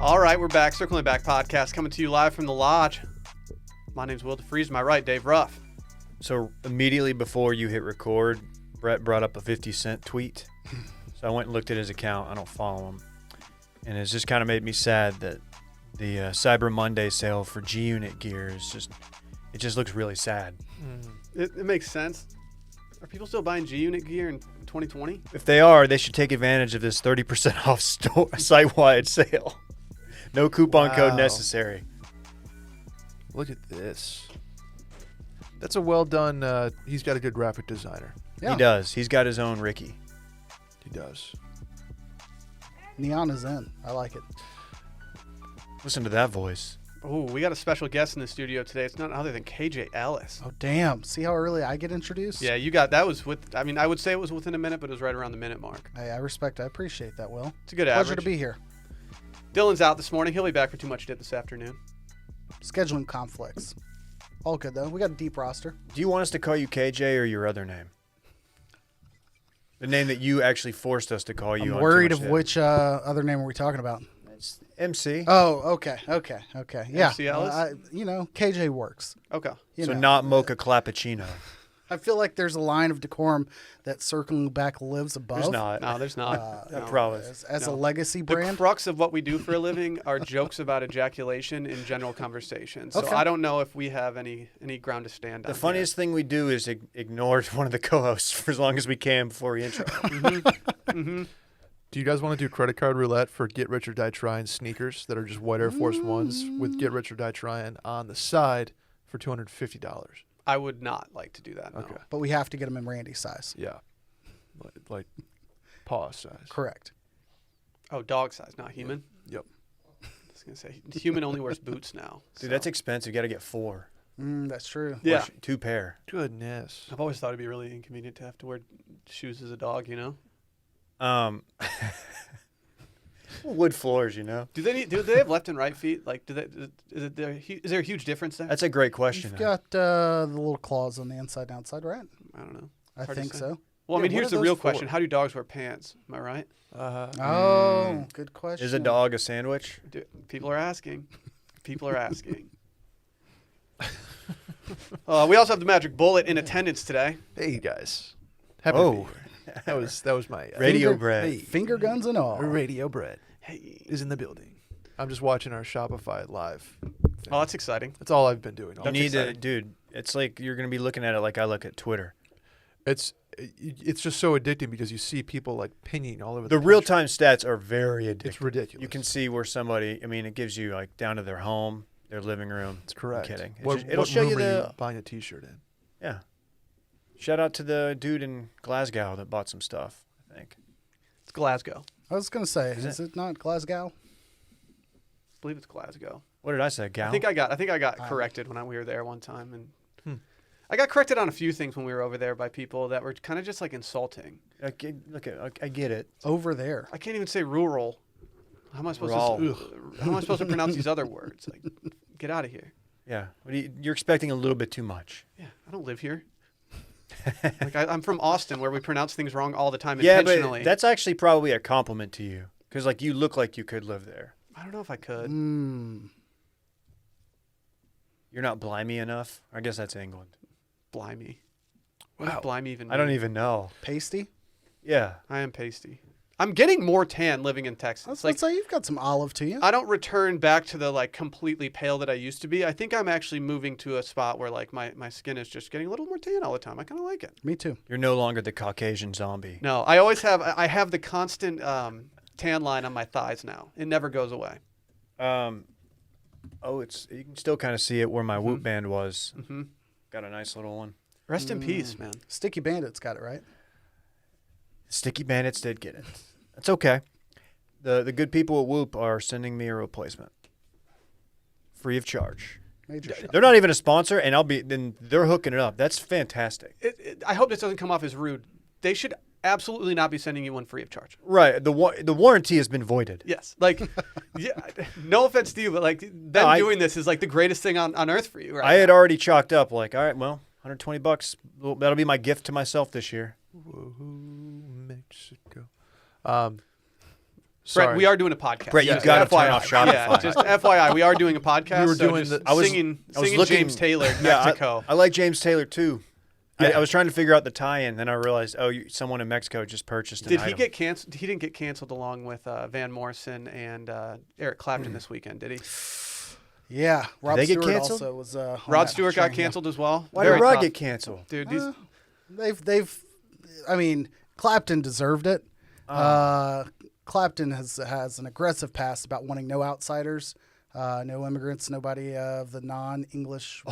All right, we're back. Circling Back podcast coming to you live from the lodge. My name's Will DeFries. My right, Dave Ruff. So immediately before you hit record, Brett brought up a 50-cent tweet. So I went and looked at his account. I don't follow him. And it's just kind of made me sad that the Cyber Monday sale for G-Unit gear is just, it just looks really sad. It makes sense. Are people still buying G-Unit gear in 2020? If they are, they should take advantage of this 30% off site-wide sale. No coupon code necessary. Look at this. That's a well done. He's got a good graphic designer. Yeah. He does. He's got his own Ricky. He does. Neon is in. I like it. Listen to that voice. Oh, we got a special guest in the studio today. It's none other than KJ Ellis. Oh, damn. See how early I get introduced? Yeah, you got that. Was with. I mean, I would say it was within a minute, but it was right around the minute mark. I appreciate that, Will. It's a good Pleasure average. to be here. Dillon's out this morning. He'll be back for Too Much Dip this afternoon. Scheduling conflicts. All good, though. We got a deep roster. Do you want us to call you KJ or your other name? The name that you actually forced us to call you. I'm worried of which other name are we talking about? It's MC. Oh, okay. Yeah. MC Ellis? KJ works. Okay. So not Mocha Clappuccino. I feel like there's a line of decorum that Circling Back lives above. There's not. No, there's not. I promise. As a legacy brand. The crux of what we do for a living are jokes about ejaculation in general conversation. So Okay. I don't know if we have any ground to stand on. The funniest thing we do is ignore one of the co-hosts for as long as we can before we intro. Do you guys want to do credit card roulette for Get Rich or Die Trying sneakers that are just white Air Force Ones with Get Rich or Die Trying on the side for $250? I would not like to do that. No. Okay. But we have to get them in Randy's size. Yeah. Like paw size. Correct. Oh, dog size, not human. Yep. I was gonna say human only wears boots now. Dude, that's expensive. You got to get 4. That's true. Yeah. 2 pair. Goodness. I've always thought it'd be really inconvenient to have to wear shoes as a dog. You know. Wood floors, you know. Do they have left and right feet? Like, is there a huge difference there? That's a great question. You've got the little claws on the inside and outside, right? I don't know. I think so. Well, I Yeah, mean, what here's are the those real for? question: how do dogs wear pants? Am I right? Oh, good question. Is a dog a sandwich? People are asking. People are asking. We also have the Magic Bullet in attendance today. Hey guys. Happy to be here. That was my Radio Finger- bread. Hey. Finger guns and all. Radio Bread Hey. is in the building. I'm just watching our Shopify live thing. Oh, that's exciting. That's all I've been doing. You need to, dude. It's like you're gonna be looking at it like I look at Twitter. It's just so addicting because you see people like pinging all over The country. real-time stats are very addictive. It's ridiculous. You can see where somebody. I mean, it gives you like down to their home, their living room. It's correct. I'm kidding. It'll Show you room are the. buying a T-shirt in. Yeah. Shout out to the dude in Glasgow that bought some stuff. I think. It's Glasgow. I was going to say, Is is it not Glasgow? I believe it's Glasgow. What did I say? Gal. I think I got corrected when we were there one time, and I got corrected on a few things when we were over there by people that were kind of just like insulting. I get it. Over there. I can't even say rural. How am I supposed to pronounce these other words? Like, get out of here. Yeah. You're expecting a little bit too much. Yeah, I don't live here. Like I'm from Austin, where we pronounce things wrong all the time Yeah, intentionally. but that's actually probably a compliment to you because like you look like you could live there. I don't know if I could. You're not blimey enough. I guess that's England. Blimey. What does blimey even mean? I don't even know. Pasty? Yeah. I am pasty. I'm getting more tan living in Texas. Let's say you've got some olive to you. I don't return back to the like completely pale that I used to be. I think I'm actually moving to a spot where like my skin is just getting a little more tan all the time. I kind of like it. Me too. You're no longer the Caucasian zombie. No, I have the constant tan line on my thighs now. It never goes away. You can still kind of see it where my Whoop band was. Mm-hmm. Got a nice little one. Rest in peace, man. Sticky Bandits got it right. Sticky Bandits did get it. That's okay. The good people at Whoop are sending me a replacement, free of charge. Major shot. They're not even a sponsor, and then they're hooking it up. That's fantastic. I hope this doesn't come off as rude. They should absolutely not be sending you one free of charge. Right. The warranty has been voided. Yes. Like, yeah, no offense to you, but like them doing this is like the greatest thing on earth for you, right? I had already chalked up like, all right, well, $120. Well, that'll be my gift to myself this year. Woohoo, Mexico. Sorry. Brett, we are doing a podcast. Brett, Yeah, you've got to FYI. turn off Shopify. Yeah, just FYI, we are doing a podcast. We were so doing just the- I was singing looking- James Taylor, Yeah, Mexico. I like James Taylor too. Yeah. I was trying to figure out the tie-in, then I realized, someone in Mexico just purchased an Did he item. get canceled? He didn't get canceled along with Van Morrison and Eric Clapton this weekend, did he? Yeah, Rod they get Stewart canceled? also was. On Rod that Stewart got train, canceled as well. Why Very did Rod tough. get canceled? Dude, Yeah. They've. I mean, Clapton deserved it. Clapton has an aggressive past about wanting no outsiders, no immigrants, nobody of the non-English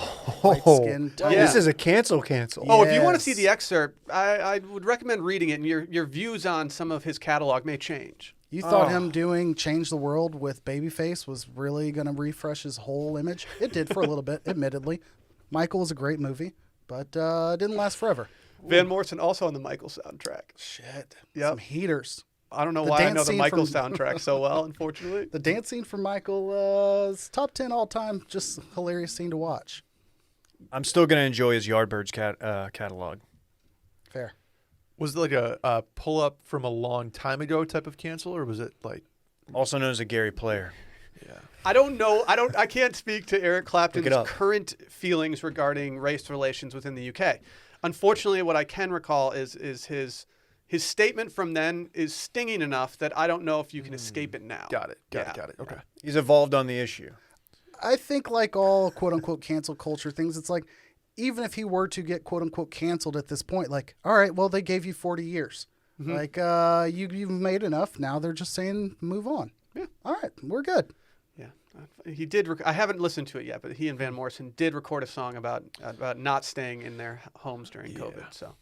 white skin. Well, Yeah. This is a cancel. Oh, if you want to see Yes. the excerpt, I would recommend reading it, and your views on some of his catalog may change. You thought him doing Change the World with Babyface was really going to refresh his whole image? It did for a little bit, admittedly. Michael was a great movie, but it didn't last forever. Van Morrison also on the Michael soundtrack. Shit. Yep. Some heaters. I don't know The why I dance know the scene Michael from- soundtrack so well, unfortunately. The dance scene for Michael is top 10 all time. Just hilarious scene to watch. I'm still going to enjoy his Yardbirds catalog. Fair. Was it like a pull up from a long time ago type of cancel, or was it like? Also known as a Gary Player. Yeah. I don't know. I can't speak to Eric Clapton's Look it up. current feelings regarding race relations within the UK. Unfortunately, what I can recall is his statement from then is stinging enough that I don't know if you can escape it now. Got it. Yeah. Got it. Okay. He's evolved on the issue. I think like all quote unquote cancel culture things, it's like even if he were to get quote unquote canceled at this point, like, all right, well, they gave you 40 years. Like you've made enough. Now they're just saying move on. Yeah. All right, we're good. Yeah, he did. I haven't listened to it yet, but he and Van Morrison did record a song about not staying in their homes during COVID. So,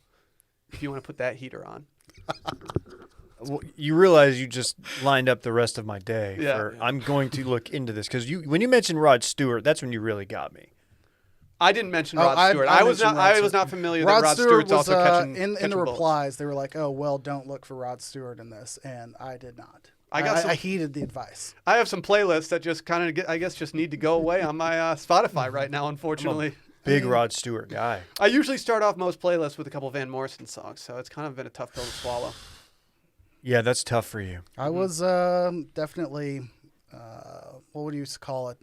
if you want to put that heater on, Well, you realize you just lined up the rest of my day. Yeah. I'm going to look into this because when you mentioned Rod Stewart, that's when you really got me. I didn't mention Oh, Rod I Stewart. I was mentioned not. Rod I was Stewart. not familiar Rod that Rod Stewart Stewart's was also catching in the catching bullets. replies. They were like, "Oh well, don't look for Rod Stewart in this," and I did not. I heeded the advice. I have some playlists that just kind of, I guess, just need to go away on my Spotify right now. Unfortunately, Big Rod Stewart guy. I usually start off most playlists with a couple Van Morrison songs, so it's kind of been a tough pill to swallow. Yeah, that's tough for you. I was definitely, what would you call it?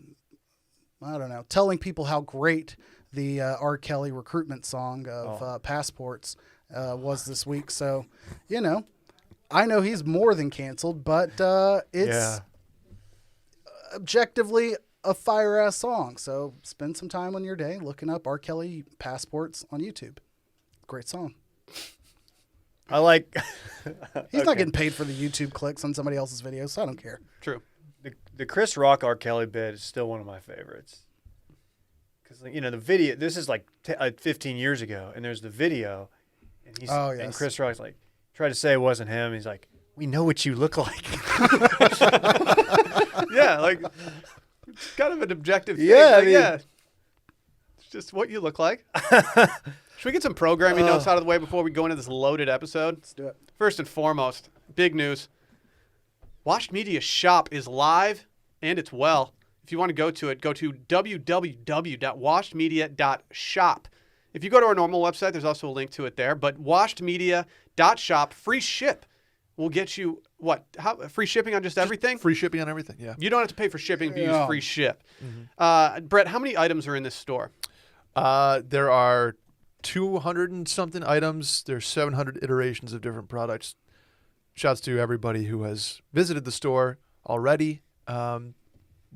I don't know. Telling people how great the R. Kelly recruitment song of Passports was this week. So, I know he's more than canceled, but it's objectively a fire-ass song. So spend some time on your day looking up R. Kelly Passports on YouTube. Great song. I like He's not getting paid for the YouTube clicks on somebody else's videos, so I don't care. True. the Chris Rock R. Kelly bit is still one of my favorites. Because the video. This is like 15 years ago, and there's the video, and he's Oh, yes. and Chris Rock's like tried to say it wasn't him. He's like, "We know what you look like." Yeah, like it's kind of an objective thing. Yeah, I Like, mean- yeah. It's just what you look like. Should we get some programming notes out of the way before we go into this loaded episode? Let's do it. First and foremost, big news. Washed Media Shop is live, and it's well. If you want to go to it, go to www.washedmedia.shop. If you go to our normal website, there's also a link to it there. But washedmedia.shop, free ship, will get you what? Free shipping on just everything? Free shipping on everything. Yeah. You don't have to pay for shipping if you Yeah. use free ship. Brett, how many items are in this store? There are 200 and something items. There's 700 iterations of different products. Shouts to everybody who has visited the store already.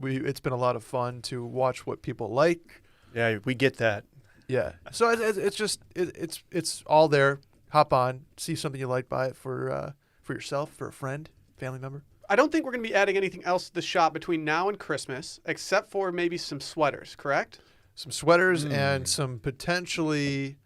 It's been a lot of fun to watch what people like. Yeah, we get that. Yeah. So it's all there. Hop on, see something you like, buy it for yourself, for a friend, family member. I don't think we're going to be adding anything else to the shop between now and Christmas, except for maybe some sweaters, correct? Some sweaters and some potentially,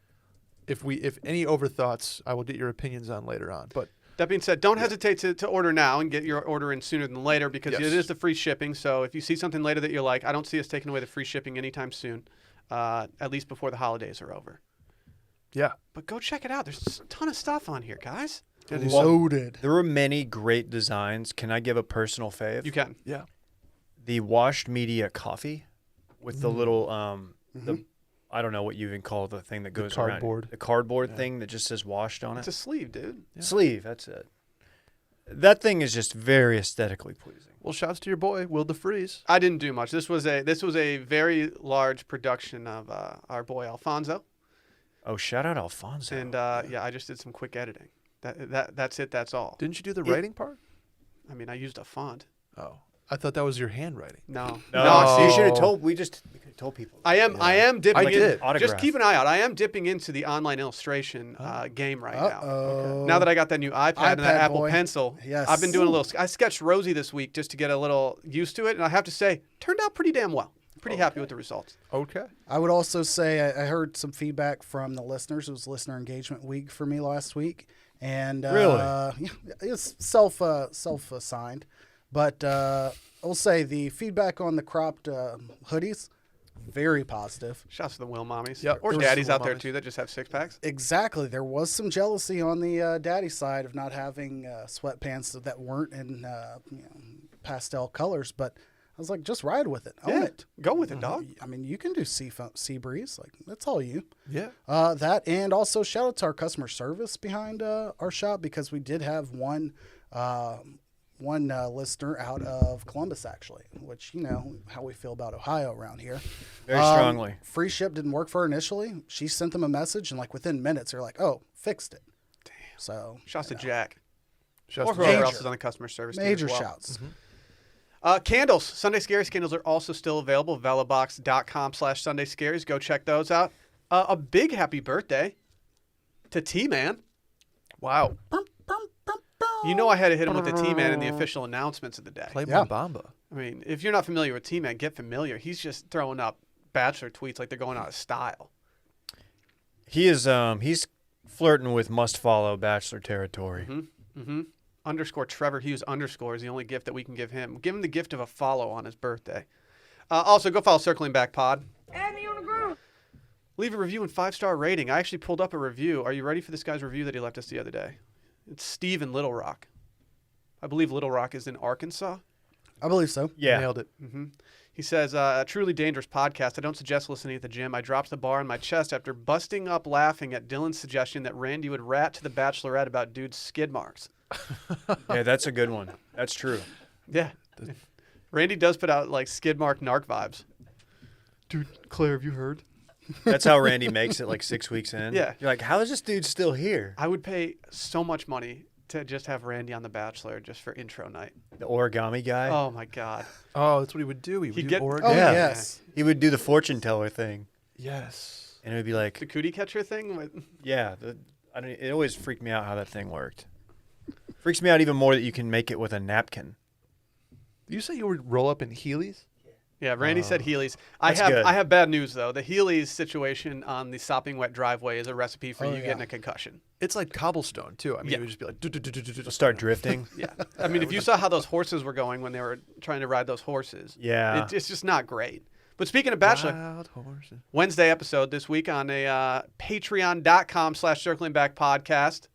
if any overthoughts, I will get your opinions on later on. But That being said, don't hesitate to order now and get your order in sooner than later because Yes. it is the free shipping. So if you see something later that you like, I don't see us taking away the free shipping anytime soon, at least before the holidays are over. yeah, But go check it out. There's a ton of stuff on here, guys. it is. Loaded. There were many great designs. Can I give a personal fave? You can. Yeah. The Washed Media coffee with the little the I don't know what you even call the thing that goes around cardboard. it. The cardboard thing that just says washed on It's it. a sleeve, dude. Yeah. Sleeve, that's it. That thing is just very aesthetically pleasing. Well, shouts to your boy, Will DeFreeze. I didn't do much. This was a very large production of our boy Alfonso, Oh, shout out Alfonso. and I just did some quick editing. That's it. That's all. Didn't you do the writing part? I mean, I used a font. Oh, I thought that was your handwriting. No, No, you see, should have told. We could have told people. I am dipping. I did. Just keep an eye out. I am dipping into the online illustration game right now. Uh-oh. Now that I got that new iPad and that iPad Apple boy. Pencil, Yes. I've been doing a little. I sketched Rosie this week just to get a little used to it, and I have to say, turned out pretty damn well. Pretty happy with the results. Okay. I would also say I heard some feedback from the listeners. It was listener engagement week for me last week, and Really? it's self-assigned, but I'll say the feedback on the cropped hoodies, very positive. Shouts to the Will mommies, Yep, or there was daddies some out Will there mommies. too that just have 6-packs. Exactly. There was some jealousy on the daddy side of not having sweatpants that weren't in pastel colors, but I was like, just ride with it. Own it. Go with it, dog. I mean, you can do sea breeze. Like, that's all you. Yeah. That, and also shout out to our customer service behind our shop, because we did have one listener out of Columbus, actually, which, you know how we feel about Ohio around here. Very strongly. Free ship didn't work for her initially. She sent them a message, and like within minutes, they're like, "Oh, fixed it." Damn. So Shouts to Jack, Shouts or to whoever Major. else is on the customer service team as major well. shouts. Candles. Sunday Scaries candles are also still available. Velobox.com/Sunday Scaries. Go check those out. A big happy birthday to T-Man. Wow. You know I had to hit him with the T-Man in the official announcements of the day. Play Yeah. Mambamba. I mean, if you're not familiar with T-Man, get familiar. He's just throwing up Bachelor tweets like they're going out of style. He is. He's flirting with must-follow Bachelor territory. Underscore Trevor Hughes underscore is the only gift that we can give him. Give him the gift of a follow on his birthday. Also, go follow Circling Back Pod. Add me on the group. Leave a review and 5-star rating. I actually pulled up a review. Are you ready for this guy's review that he left us the other day? It's Steve in Little Rock. I believe Little Rock is in Arkansas. I believe so. Yeah. Nailed it. He says, a truly dangerous podcast. I don't suggest listening at the gym. I dropped the bar in my chest after busting up laughing at Dylan's suggestion that Randy would rat to the Bachelorette about dude's skid marks. Yeah, that's a good one. That's true. Yeah. Randy does put out like skid mark narc vibes. Dude, Claire, have you heard? That's how Randy makes it like 6 weeks in. Yeah. You're like, how is this dude still here? I would pay so much money to just have Randy on The Bachelor just for intro night. The origami guy. Oh my God. Oh, that's what he would do. He would He'd do get- origami. Oh Yeah. yes. He would do the fortune teller thing. Yes. And it would be like, The cootie catcher thing? yeah. It always freaked me out how that thing worked. Freaks me out even more that you can make it with a napkin. You say you would roll up in Heelys? Yeah, Randy said Heelys. I That's good. have bad news though. The Heelys situation on the sopping wet driveway is a recipe for Oh, you yeah. getting a concussion. It's like cobblestone, too. I mean, Yeah. it would just be like... It'll start drifting. Yeah. I mean, if you saw how those horses were going when they were trying to ride those horses, Yeah. it's just not great. But speaking of Bachelor, Wild horses. Wednesday episode this week on a patreon.com/Circling Back podcast.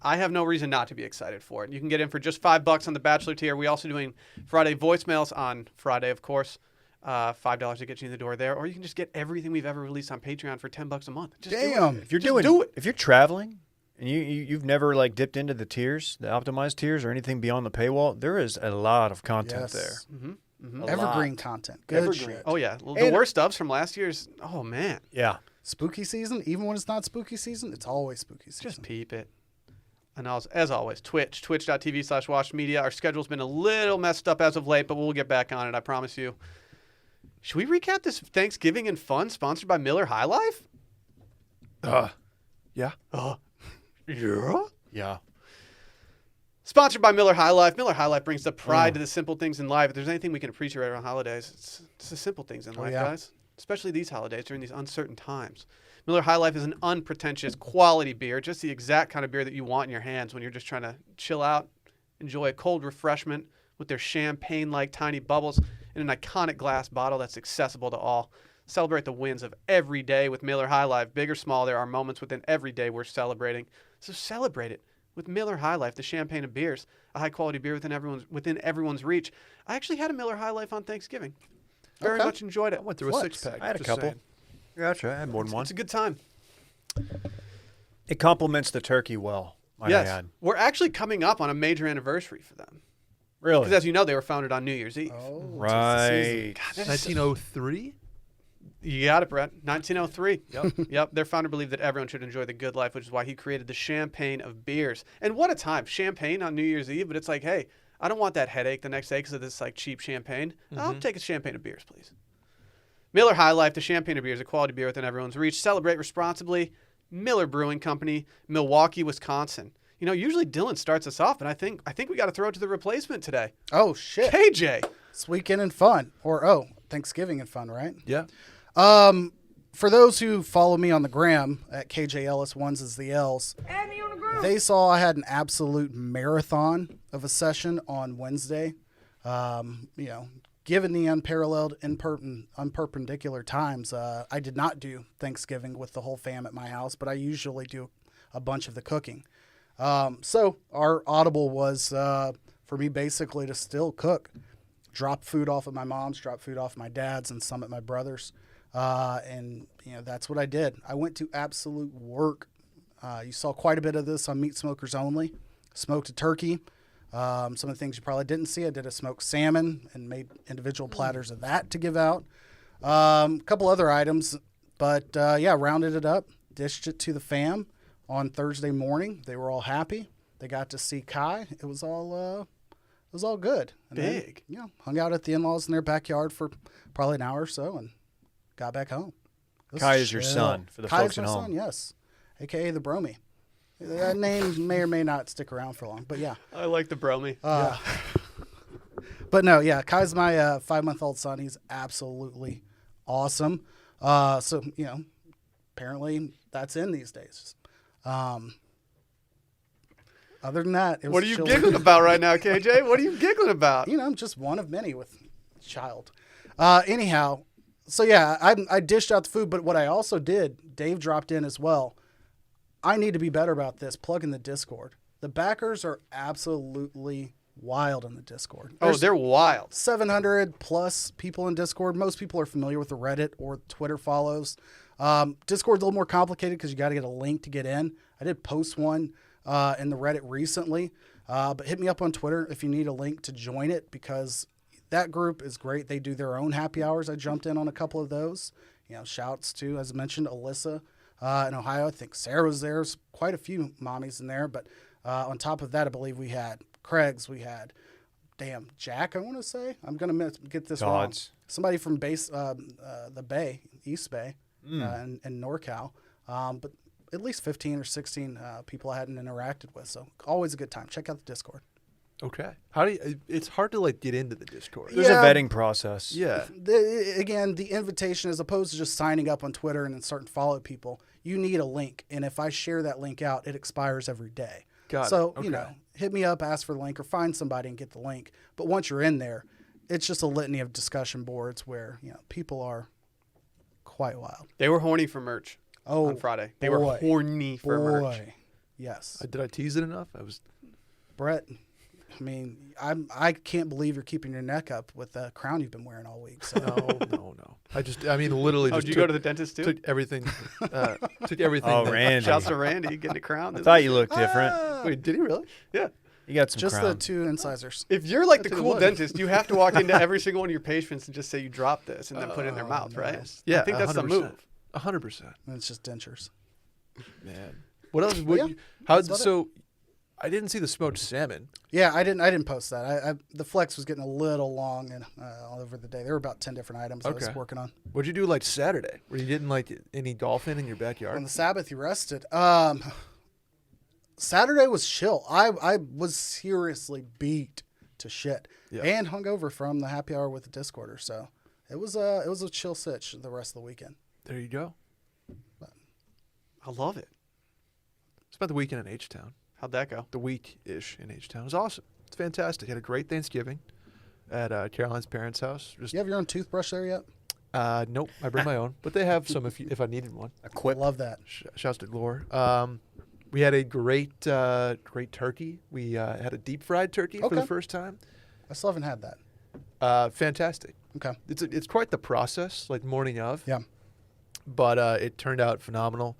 I have no reason not to be excited for it. You can get in for just $5 on the Bachelor tier. We're also doing Friday voicemails on Friday, of course. $5 to get you in the door there, or you can just get everything we've ever released on Patreon for $10 a month. Just do it. Damn. If you're Just do it. if you're traveling and you've never like dipped into the tiers, the optimized tiers, or anything beyond the paywall, there is a lot of content Yes. there. A Evergreen lot. content. Good Evergreen. shit. Oh, yeah. The And- worst stubs from last year's, oh, man. Yeah. Spooky season, even when it's not spooky season, it's always spooky season. Just peep it. And as always, twitch.tv/washmedia. Our schedule's been a little messed up as of late, but we'll get back on it, I promise you. Should we recap this Thanksgiving and Fun sponsored by Miller High Life? Yeah. Yeah. Yeah. Sponsored by Miller High Life. Miller High Life brings the pride to the simple things in life. If there's anything we can appreciate around holidays, it's the simple things in life, yeah. guys. Especially these holidays during these uncertain times. Miller High Life is an unpretentious quality beer, just the exact kind of beer that you want in your hands when you're just trying to chill out, enjoy a cold refreshment with their champagne-like tiny bubbles in an iconic glass bottle that's accessible to all. Celebrate the wins of every day with Miller High Life. Big or small, there are moments within every day we're celebrating. So celebrate it with Miller High Life, the champagne of beers, a high-quality beer within everyone's reach. I actually had a Miller High Life on Thanksgiving. Very Okay. much enjoyed it. I went through Flex. a six-pack. I had a just couple. saying. Gotcha. I had more than one. It's a good time. It complements the turkey well. might I Yes. add. We're actually coming up on a major anniversary for them. Really? Because as you know, they were founded on New Year's Eve. Oh, Right. God, that is 1903. You got it, Brett. 1903. Yep. Yep. Their founder believed that everyone should enjoy the good life, which is why he created the champagne of beers. And what a time. Champagne on New Year's Eve, but it's like, hey, I don't want that headache the next day because of this like cheap champagne. I'll take a champagne of beers, please. Miller High Life, the champagne of beers, a quality beer within everyone's reach. Celebrate responsibly. Miller Brewing Company, Milwaukee, Wisconsin. You know, usually Dillon starts us off, but I think we got to throw it to the replacement today. Oh, shit. KJ. It's weekend and fun. Or, Thanksgiving and fun, right? Yeah. For those who follow me on the gram at KJ Ellis, ones is the L's, they saw I had an absolute marathon of a session on Wednesday. Given the unparalleled unperpendicular times, I did not do Thanksgiving with the whole fam at my house, but I usually do a bunch of the cooking. So our audible was for me basically to still cook. Drop food off at my mom's, drop food off at my dad's, and some at my brother's. And that's what I did. I went to absolute work. You saw quite a bit of this on Meat Smokers Only. Smoked a turkey. Some of the things you probably didn't see, I did a smoked salmon and made individual platters of that to give out. A couple other items, but rounded it up, dished it to the fam on Thursday morning. They were all happy. They got to see Kai. It was all good. And Big. Then, hung out at the in-laws in their backyard for probably an hour or so and got back home. It was Kai is your chill. son, for the Kai folks is at my home. son, yes, a.k.a. the Bromy. That name may or may not stick around for long, but yeah. I like the bromy. But no, yeah, Kai's my 5-month-old son. He's absolutely awesome. So, apparently that's in these days. Other than that, it was What are you chill. giggling about right now, KJ? What are you giggling about? I'm just one of many with child. Anyhow, so yeah, I dished out the food, but what I also did, Dave dropped in as well. I need to be better about this. Plug in the Discord. The backers are absolutely wild in the Discord. Oh, they're wild. 700 plus people in Discord. Most people are familiar with the Reddit or Twitter follows. Discord's a little more complicated because you got to get a link to get in. I did post one in the Reddit recently, but hit me up on Twitter if you need a link to join it because that group is great. They do their own happy hours. I jumped in on a couple of those. Shouts to, as I mentioned, Alyssa in Ohio. I think Sarah was there. There's quite a few mommies in there, but on top of that, I believe we had Craig's. We had, Jack, I want to say. I'm going to get this wrong. Somebody from the Bay, East Bay, in NorCal. But at least 15 or 16 people I hadn't interacted with. So always a good time. Check out the Discord. Okay. How do you, it's hard to get into the Discord. There's a vetting process. Yeah. The invitation, as opposed to just signing up on Twitter and then starting to follow people, you need a link. And if I share that link out, it expires every day. Got it. So, Okay. hit me up, ask for the link, or find somebody and get the link. But once you're in there, it's just a litany of discussion boards where, people are quite wild. They were horny for merch on Friday. They were boy. horny for merch. Yes. Did I tease it enough? Brett, I can't believe you're keeping your neck up with the crown you've been wearing all week. So. No. Literally Oh, just did you go to the dentist too? took everything. Took everything. Oh, Randy. Shouts to Randy getting a crown. I thought you looked different. Wait, did he really? Yeah. You got some Just crown. the two incisors. If you're like the That's a cool good one. dentist, you have to walk into every single one of your patients and just say you dropped this and then put it in their mouth, right? nice. Yeah. I think that's the 100%. move. 100%. And it's just dentures. Man. What else? Yeah, How? that's about So, I didn't see the smoked salmon. Yeah, I didn't post that. The flex was getting a little long and all over the day. There were about 10 different items I was Okay. working on. What'd you do Saturday? Where you didn't any dolphin in your backyard? On the Sabbath, you rested. Saturday was chill. I was seriously beat to shit and hungover from the happy hour with the Discorder. So it was a chill sitch the rest of the weekend. There you go. I love it. Spent the weekend in H-Town. How'd that go? The week-ish in H-Town. It was awesome. It's fantastic. Had a great Thanksgiving at Caroline's parents' house. You have your own toothbrush there yet? Nope, I bring my own, but they have some if I needed one. I love that. Shouts to Glore. We had a great turkey. We had a deep fried turkey for the Okay. first time. I still haven't had that. Fantastic. Okay. It's quite the process, morning of. Yeah. But it turned out phenomenal.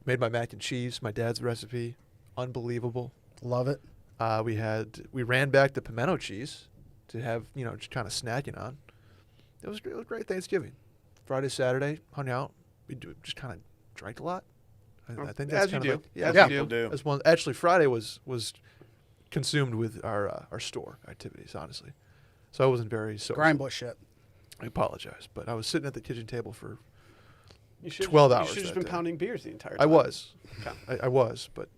Made my mac and cheese, my dad's recipe. unbelievable. Love it. We ran back the pimento cheese to have, just kind of snacking on. It was great Thanksgiving. Friday, Saturday, hung out. We just kind of drank a lot. I think that's As you kind do. of like, As Yeah, you people do. That's one. Actually, Friday was consumed with our store activities, honestly. So I wasn't very social. Grind bush shit. I apologize, but I was sitting at the kitchen table for You should 12 You hours should have just that been day. pounding beers the entire time. I was. Okay. I was, but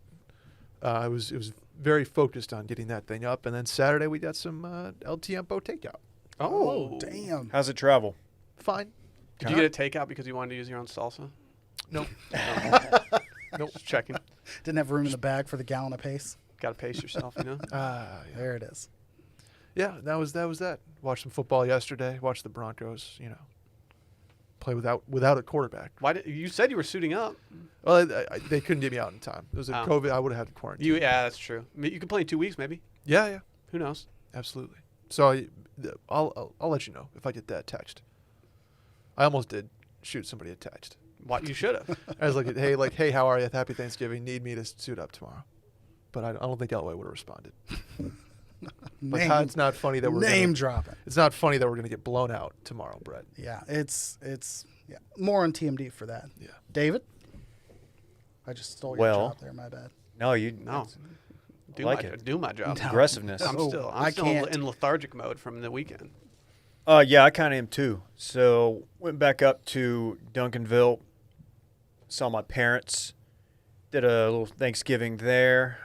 it was very focused on getting that thing up. And then Saturday we got some El Tiempo takeout. Oh, Damn. How's it travel? Fine. Did you get a takeout because you wanted to use your own salsa? Nope. Nope. Just checking. Didn't have room in the bag for the gallon of pace. Got to pace yourself, Yeah. There it is. Yeah, that was that. Watched some football yesterday. Watched the Broncos. Play without a quarterback. Why did you said you were suiting up? Well, they couldn't get me out in time. It was a Oh. COVID. I would have had to quarantine. Yeah, that's true. I mean, you can play in 2 weeks, maybe. Yeah, Who knows? absolutely. So I'll let you know if I get that text. I almost did shoot somebody a text. What you should have. I was like, hey, how are you? Happy Thanksgiving. Need me to suit up tomorrow. But I don't think Elway would have responded. Like, it's not funny that we're name gonna, dropping. It's not funny that we're gonna get blown out tomorrow, Brett. Yeah, it's more on TMD for that. Yeah. David, I just stole your Well. job there. My bad. No, you No. Do my job. No. aggressiveness. I'm Oh, still I can't. in lethargic mode from the weekend. Yeah, I kind of am too. So went back up to Duncanville, saw my parents, did a little Thanksgiving there.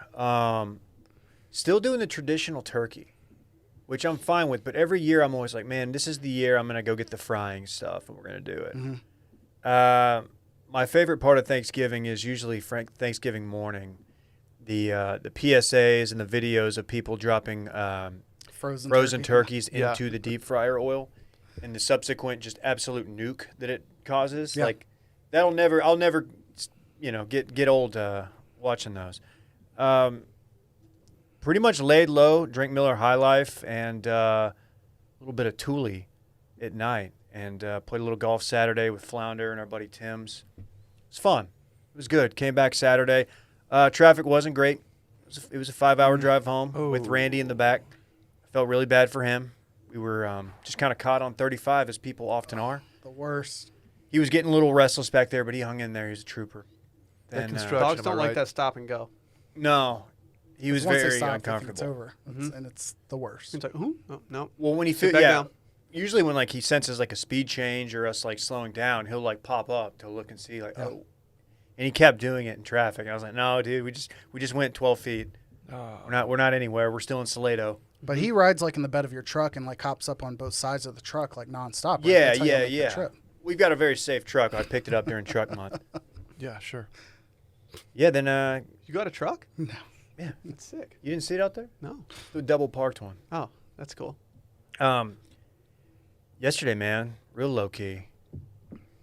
Still doing the traditional turkey, which I'm fine with. But every year I'm always like, man, this is the year I'm gonna go get the frying stuff and we're gonna do it. Mhm. My favorite part of Thanksgiving is usually Thanksgiving morning, the PSAs and the videos of people dropping Frozen turkey. turkeys Yeah. into the deep fryer oil and the subsequent just absolute nuke that it causes. Yeah. Like I'll never get old watching those. Pretty much laid low, drank Miller High Life and a little bit of Thule at night, and played a little golf Saturday with Flounder and our buddy Tim's. It was fun. It was good. Came back Saturday. Traffic wasn't great. It was a 5-hour drive home with Randy in the back. I felt really bad for him. We were just kind of caught on 35, as people often are. The worst. He was getting a little restless back there, but he hung in there. He's a trooper. That And, construction- Dogs am don't I like right? that stop and go. no, he was Once they very stop, they think uncomfortable. It's over, and it's the worst. He's like, who? Oh, no. Well, when he Sit feels, back yeah, down. usually when like he senses like a speed change or us like slowing down, he'll like pop up to look and see like, Yeah. oh, and he kept doing it in traffic. And I was like, no, dude, we just went 12 feet. We're not anywhere. We're still in Salado. But he rides like in the bed of your truck and like hops up on both sides of the truck like nonstop. Right? Yeah, That's how you yeah, make the yeah. trip. We've got a very safe truck. I picked it up during truck month. Yeah, sure. Yeah, then You got a truck? No. yeah, That's sick. you didn't see it out there? No. The double parked one. Oh, that's cool. Yesterday, man, real low key.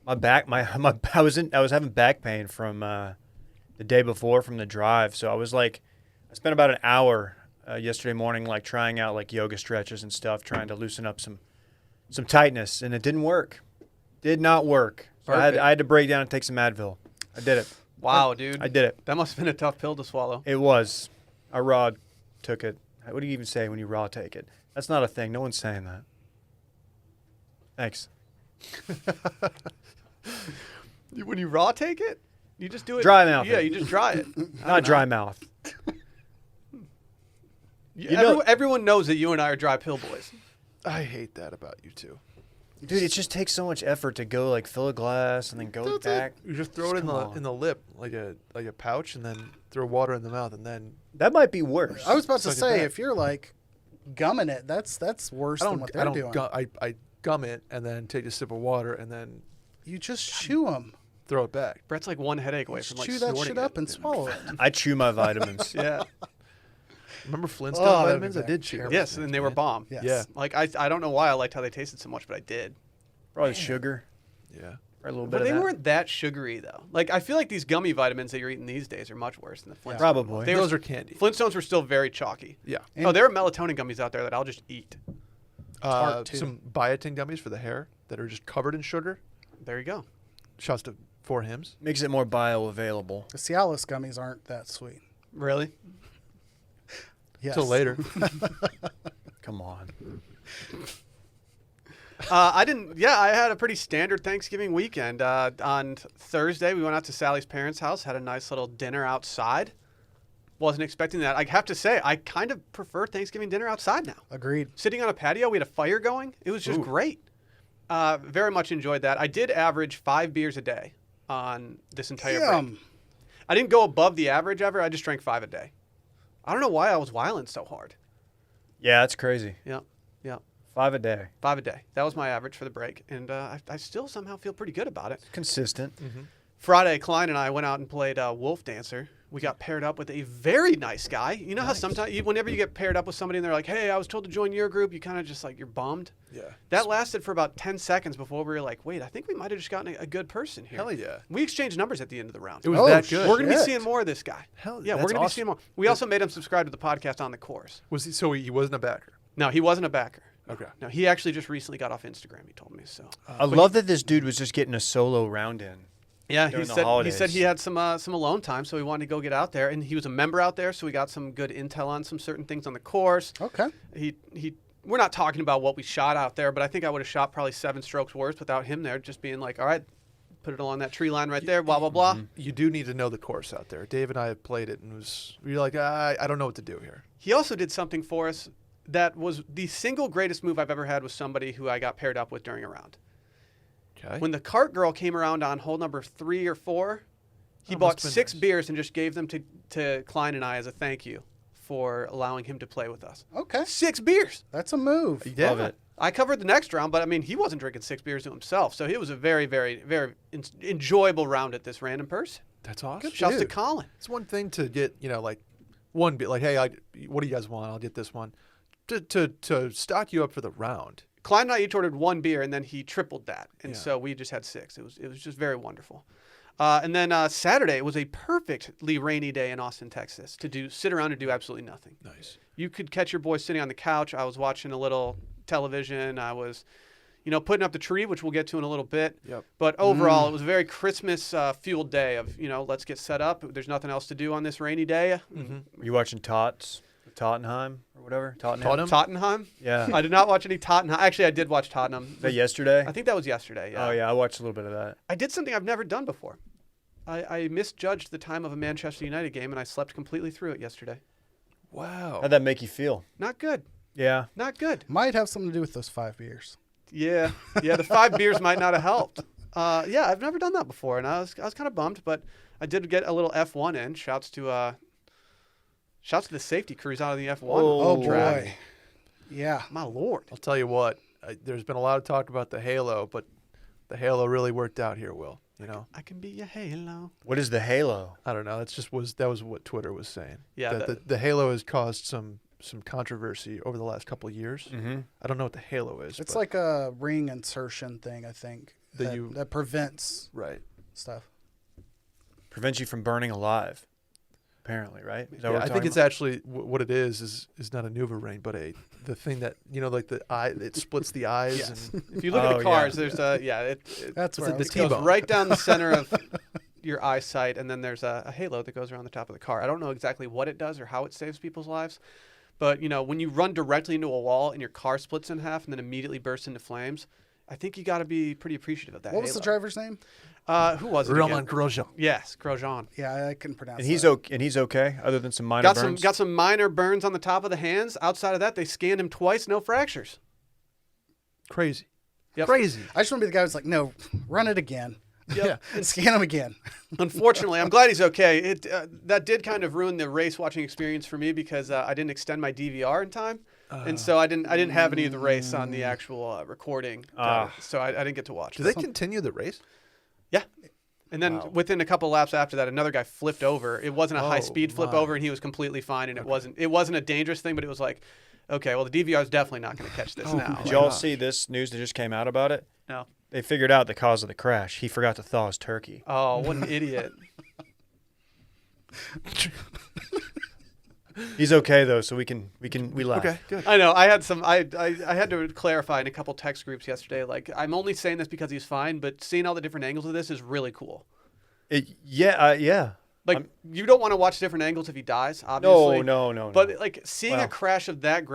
My back, I was having back pain from the day before from the drive. So I spent about an hour yesterday morning, like trying out like yoga stretches and stuff, trying to loosen up some tightness, and it didn't work. Did not work. So Perfect. I had to break down and take some Advil. I did it. Wow, dude. I did it. That must have been a tough pill to swallow. It was. I raw took it. What do you even say when you raw take it? That's not a thing. No one's saying that. Thanks. When you raw take it, you just do it. Dry mouth Yeah, it. you just dry it. Not dry mouth. Everyone knows that you and I are dry pill boys. I hate that about you two. Dude, it just takes so much effort to go like fill a glass and then go back. You just throw it Come on. in the lip like a pouch, and then throw water in the mouth, and then That might be worse. I was about to Suck it say, back. if you're like gumming it, that's worse than what they're doing. I gum it and then take a sip of water and then You just chew them. throw it back. Brett's like one headache away Just from like chew that snorting shit up it. and swallow it. I chew my vitamins. Yeah. Remember Flintstone Oh, that'd vitamins? be I bad. did chew. Terrible. those Yes, things, and they were man. bomb. Yes. Yeah. Like I don't know why I liked how they tasted so much, but I did. Probably sugar. Yeah. Or a little bit But of they that. weren't that sugary though. Like I feel like these gummy vitamins that you're eating these days are much worse than the Flintstones. Probably. They Those were, are candy. Flintstones were still very chalky. Yeah. Oh, there are melatonin gummies out there that I'll just eat. Tart, too. Some biotin gummies for the hair that are just covered in sugar. There you go. Shouts to 4 Hims. Makes it more bioavailable. The Cialis gummies aren't that sweet. Really? Yes. Till later. Come on. I didn't. Yeah, I had a pretty standard Thanksgiving weekend. On Thursday, we went out to Sally's parents' house, had a nice little dinner outside. Wasn't expecting that. I have to say, I kind of prefer Thanksgiving dinner outside now. Agreed. Sitting on a patio, we had a fire going. It was just great. Very much enjoyed that. I did average 5 beers a day on this entire break. I didn't go above the average ever. I just drank 5 a day. I don't know why I was wilding so hard. Yeah, that's crazy. Yeah. 5 a day. 5 a day. That was my average for the break. And I still somehow feel pretty good about it. Consistent. Mm-hmm. Friday, Klein and I went out and played Wolf Dancer. We got paired up with a very nice guy. You know how sometimes, whenever you get paired up with somebody and they're like, hey, I was told to join your group, you kind of just like, you're bummed. Yeah. That lasted for about 10 seconds before we were like, wait, I think we might have just gotten a good person here. Hell yeah. We exchanged numbers at the end of the round. It was Oh, that good. We're going to be Shit. seeing more of this guy. Hell, Yeah, we're that's going to be awesome. seeing more. We also made him subscribe to the podcast on the course. Was he? So he wasn't a backer. No, he wasn't a backer. Okay. No, he actually just recently got off Instagram, he told me. So I love that this dude was just getting a solo round in. yeah, During he the said holidays. he had some alone time, so he wanted to go get out there, and he was a member out there, so we got some good intel on some certain things on the course. Okay. We're not talking about what we shot out there, but I think I would have shot probably 7 strokes worse without him there, just being like, all right, put it along that tree line right there, blah blah blah. You do need to know the course out there. Dave and I have played it, and you're like, I don't know what to do here. He also did something for us that was the single greatest move I've ever had with somebody who I got paired up with during a round. Okay. When the cart girl came around on hole number 3 or 4, he Oh, bought must've been 6 nice. beers and just gave them to Klein and I as a thank you for allowing him to play with us. Okay. 6 beers. That's a move. Yeah. Love it. I covered the next round, but I mean, he wasn't drinking 6 beers to himself, so it was a very, very, very enjoyable round at this random person. That's awesome. Shouts to Dude, Colin. it's one thing to get, like one beer, like, hey, what do you guys want? I'll get this one. To stock you up for the round. Klein and I each ordered 1 beer, and then he tripled that, and Yeah. so we just had 6. It was just very wonderful. And then Saturday was a perfectly rainy day in Austin, Texas, to sit around and do absolutely nothing. Nice. You could catch your boy sitting on the couch. I was watching a little television. I was, putting up the tree, which we'll get to in a little bit. Yep. But overall, it was a very Christmas fueled day of, let's get set up. There's nothing else to do on this rainy day. Were you watching Tottenham or whatever? Tottenham? Tottenham? Yeah. I did not watch any Tottenham. Actually, I did watch Tottenham. Is that yesterday? I think that was yesterday. Yeah. Oh, yeah. I watched a little bit of that. I did something I've never done before. I misjudged the time of a Manchester United game, and I slept completely through it yesterday. Wow. How'd that make you feel? Not good. Yeah. Not good. Might have something to do with those 5 beers. Yeah. The 5 beers might not have helped. Yeah, I've never done that before, and I was kind of bummed, but I did get a little F1 in. Shouts to the safety crews out of the F1. Oh, track. boy. Yeah. My lord. I'll tell you what, there's been a lot of talk about the Halo, but the Halo really worked out here, Will. I can be your halo. What is the halo? I don't know. That was what Twitter was saying. Yeah, That the Halo has caused some controversy over the last couple of years. Mm-hmm. I don't know what the Halo is. It's but- like a ring insertion thing, I think, that prevents right. stuff. Prevents you from burning alive, apparently, right? Is that Yeah, what we're I think talking it's about? actually what it is not a Nuva ring, but the thing that like the eye, it splits the eyes. Yes. And, If you look at Oh, the cars, yeah. there's it That's where like I the was T-bone. goes right down the center of your eyesight, and then there's a halo that goes around the top of the car. I don't know exactly what it does or how it saves people's lives, but when you run directly into a wall and your car splits in half and then immediately bursts into flames, I think you got to be pretty appreciative of that. What was the halo. driver's name? Who was it? Roman Again? Grosjean. Yes, Grosjean. Yeah, I couldn't pronounce And he's that. okay. And he's okay, other than some minor Got burns. some minor burns on the top of the hands. Outside of that, they scanned him twice, no fractures. Crazy. Yep. Crazy. I just want to be the guy who's like, no, run it again. Yeah. And scan him again. Unfortunately, I'm glad he's okay. That did kind of ruin the race watching experience for me because I didn't extend my DVR in time, and so I didn't have any of the race on the actual recording, so I didn't get to watch. Do they continue the race? Yeah. And then Wow. within a couple laps after that, another guy flipped over. It wasn't a Oh, high speed flip my. over, and he was completely fine. And it wasn't a dangerous thing, but it was like, okay, well the DVR is definitely not going to catch this now. Did y'all see this news that just came out about it? No. They figured out the cause of the crash. He forgot to thaw his turkey. Oh, what an idiot! He's okay though, so we laugh. Okay, good. I know. I had I had to clarify in a couple text groups yesterday. Like, I'm only saying this because he's fine, but seeing all the different angles of this is really cool. Yeah. Like you don't want to watch different angles if he dies, obviously. No. But like seeing Well. a crash of that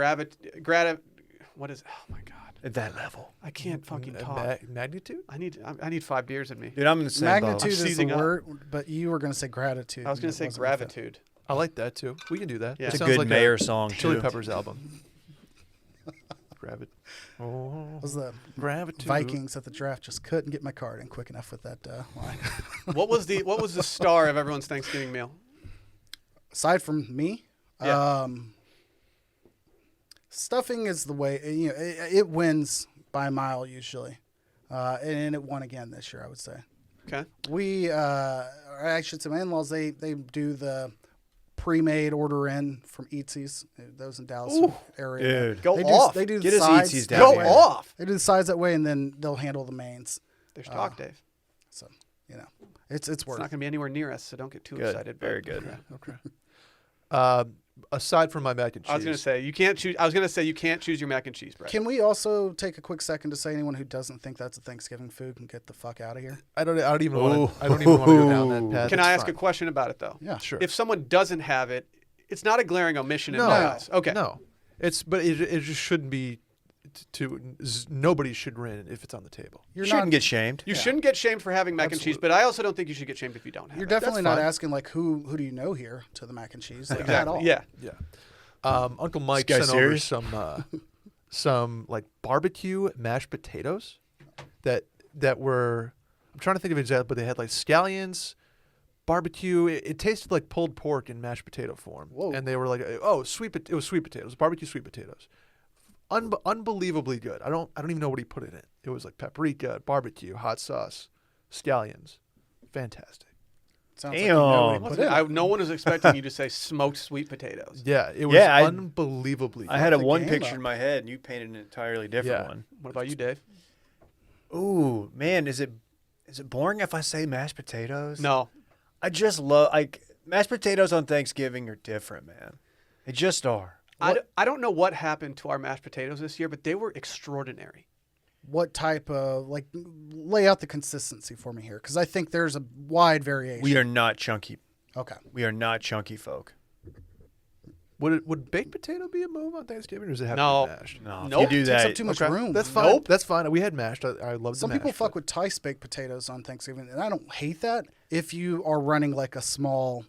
what is? Oh my god, At that level. I can't fucking talk. Magnitude? I need 5 beers in me. Dude, I'm in the same boat. Magnitude is the seizing up. word, but you were going to say gratitude. I was and gonna it say wasn't gonna fit. gratitude. I like that too. We can do that. Yeah. It It's a sounds good like Mayer song, Chili too. Peppers album. Oh, Was the gravity. Vikings at the draft just couldn't get my card in quick enough with that line. What was the star of everyone's Thanksgiving meal? Aside from me, Yeah. stuffing is the way. It wins by a mile usually, and it won again this year. I would say. Okay. I should say, my in-laws they do the pre-made order in from Eatsy's. Those in Dallas area. Dude. Go They off. do Get the us sides Eatsy's that down Go here. way. off. They do the sides that way, and then they'll handle the mains. There's talk, Dave. So it's It's worth not it. going to be anywhere near us, so don't get too Good. excited. but- Very good. Okay. Aside from my mac and cheese, I was going to say you can't choose. I was going to say you can't choose your mac and cheese, Brett. Can we also take a quick second to say anyone who doesn't think that's a Thanksgiving food can get the fuck out of here? I don't even want to go down that path. Can It's I ask fine. a question about it though? Yeah, Sure. If someone doesn't have it, it's not a glaring omission in No. my eyes. Okay. No, but it just shouldn't be. Nobody should win if it's on the table. You're Shouldn't not. get shamed. You shouldn't get shamed for having mac and cheese, Absolutely. but I also don't think you should get shamed if you don't have You're it. definitely That's not fine. asking like who do you know here to the mac and cheese like, at Exactly. all. Yeah. Yeah. Uncle Mike This guy sent over serious? some like barbecue mashed potatoes that were. I'm trying to think of exactly, but they had like scallions, barbecue. It tasted like pulled pork in mashed potato form. Whoa. And they were like, oh, it was sweet potatoes, barbecue sweet potatoes. Unbelievably good. I don't even know what he put in it. It was like paprika, barbecue, hot sauce, scallions. Fantastic. Sounds like you know what he Damn. put in it. No one was expecting you to say smoked sweet potatoes. Yeah, it was Yeah, unbelievably good. I had the one game picture up. in my head, and you painted an entirely different Yeah. one. What about you, Dave? Ooh, man, is it boring if I say mashed potatoes? No. I just love mashed potatoes on Thanksgiving are different, man. They just are. I don't know what happened to our mashed potatoes this year, but they were extraordinary. What type of lay out the consistency for me here because I think there's a wide variation. We are not chunky. Okay. We are not chunky folk. Would baked potato be a move on Thanksgiving, or does it have No. to be mashed? No, Nope. if you do Takes that, up too much Okay, room. That's fine. Nope. That's fine. We had mashed. I love Some the people mashed, fuck but- with Thai baked potatoes on Thanksgiving, and I don't hate that if you are running like a small,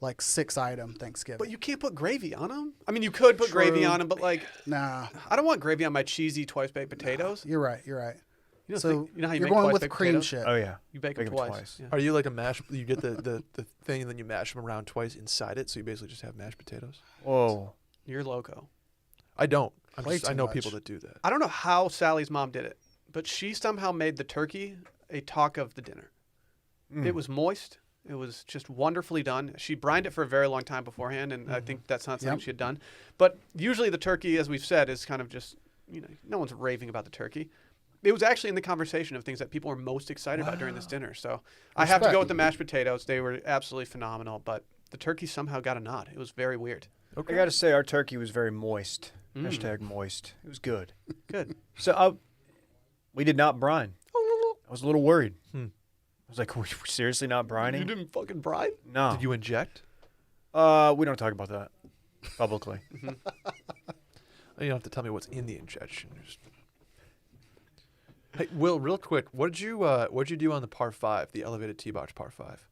6-item Thanksgiving. But you can't put gravy on them. I mean, you could put gravy True. on them, but Nah, I don't want gravy on my cheesy twice baked potatoes. you're right. You know, So you know how you you're make going twice with baked cream potatoes? shit. oh yeah, You bake them Bake 'em twice. twice. Yeah. Are you like a mash? You get the thing and then you mash them around twice inside it, so you basically just have mashed potatoes. Whoa. You're loco. I don't. Play I too know much. people that do that. I don't know how Sally's mom did it, but she somehow made the turkey a talk of the dinner. It was moist. It was just wonderfully done. She brined it for a very long time beforehand, and I think that's not something Yep. she had done. But usually the turkey, as we've said, is kind of just, no one's raving about the turkey. It was actually in the conversation of things that people were most excited about during this dinner. So I have to Respect. go with the mashed potatoes. They were absolutely phenomenal, but the turkey somehow got a nod. It was very weired. I got to say, our turkey was very moist. Hashtag moist. It was good. Good. So we did not brine. I was a little worried. I was like, "Are we seriously not brining?" You didn't fucking brine? No. Did you inject? We don't talk about that publicly. You don't have to tell me what's in the injection. Hey, Will, real quick, what'd you do on the par 5, the elevated tee box par 5?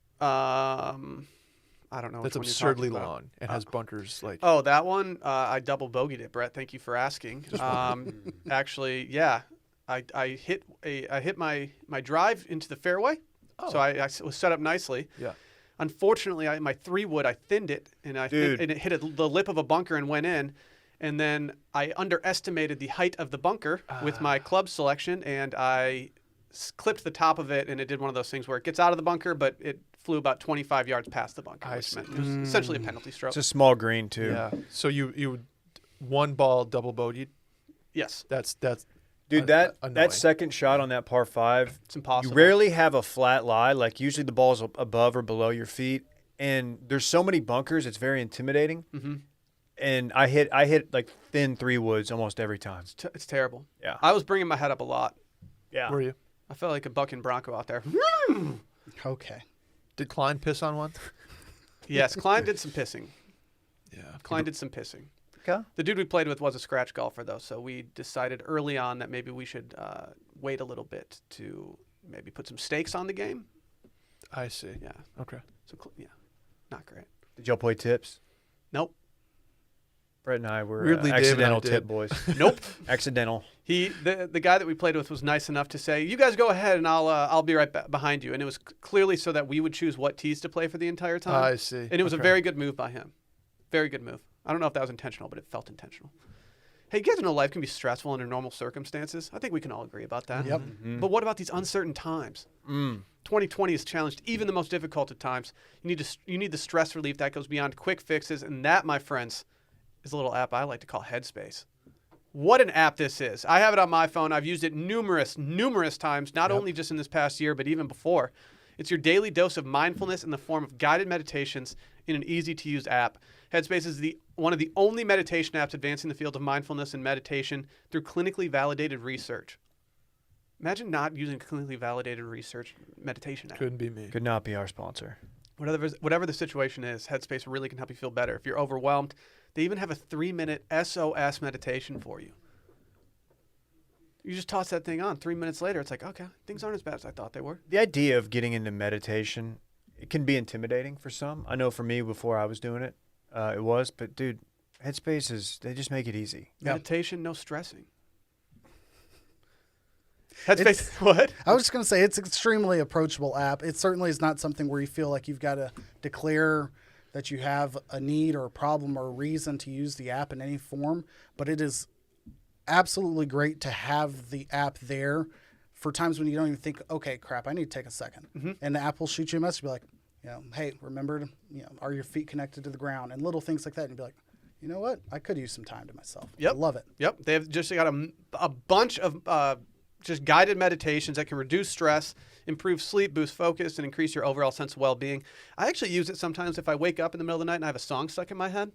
I don't know. That's which one you're absurdly talking about. long and has bunkers like. Oh, that one. I double bogeyed it, Brett. Thank you for asking. Actually, yeah, I hit my drive into the fairway, so I was set up nicely. Yeah. Unfortunately, my 3-wood, I thinned it, and it hit the lip of a bunker and went in. And then I underestimated the height of the bunker with my club selection, and I clipped the top of it, and it did one of those things where it gets out of the bunker, but it flew about 25 yards past the bunker, which meant it was essentially a penalty stroke. It's a small green too. Yeah. So you one ball double bogeyed. Yes, That's Dude, that annoying. second shot on that par 5, it's impossible. you rarely have a flat lie. Like usually the ball's above or below your feet, and there's so many bunkers. It's very intimidating. Mm-hmm. And I hit like thin 3-woods almost every time. It's terrible. Yeah. I was bringing my head up a lot. Yeah. Were you? I felt like a bucking bronco out there. Okay. Did Klein piss on one? Yes, Klein did some pissing. Yeah. Klein did some pissing. Okay. The dude we played with was a scratch golfer, though, so we decided early on that maybe we should wait a little bit to maybe put some stakes on the game. I see. Yeah. Okay. So, yeah, not great. Did y'all play tips? Nope. Brett and I were Weirdly, Dave and I accidental did. tip boys. Nope. Accidental. The guy that we played with was nice enough to say, "You guys go ahead, and I'll be right behind you." And it was clearly so that we would choose what tees to play for the entire time. I see. And it was a Okay. very good move by him. Very good move. I don't know if that was intentional, but it felt intentional. Hey, you guys know life can be stressful under normal circumstances. I think we can all agree about that. Yep. Mm-hmm. But what about these uncertain times? 2020 has challenged even the most difficult of times. You need the stress relief that goes beyond quick fixes, and that, my friends, is a little app I like to call Headspace. What an app this is. I have it on my phone. I've used it numerous times, not only just in this past year, but even before. It's your daily dose of mindfulness in the form of guided meditations in an easy-to-use app. Headspace is one of the only meditation apps advancing the field of mindfulness and meditation through clinically validated research. Imagine not using clinically validated research meditation app. Couldn't be me. Could not be our sponsor. Whatever the situation is, Headspace really can help you feel better. If you're overwhelmed, they even have a 3-minute SOS meditation for you. You just toss that thing on. 3 minutes later, it's like, okay, things aren't as bad as I thought they were. The idea of getting into meditation, it can be intimidating for some. I know for me before I was doing it, it was. But, dude, Headspace they just make it easy. Meditation, no stressing. Headspace, what? I was just going to say it's an extremely approachable app. It certainly is not something where you feel like you've got to declare that you have a need or a problem or a reason to use the app in any form, but it is absolutely great to have the app there for times when you don't even think, okay, crap, I need to take a second. Mm-hmm. And the app will shoot you a message, be like, hey, remember to, are your feet connected to the ground, and little things like that. And you'd be like, you know what? I could use some time to myself. Yep. I love it. Yep. They've just got a bunch of just guided meditations that can reduce stress, improve sleep, boost focus, and increase your overall sense of well-being. I actually use it sometimes if I wake up in the middle of the night and I have a song stuck in my head.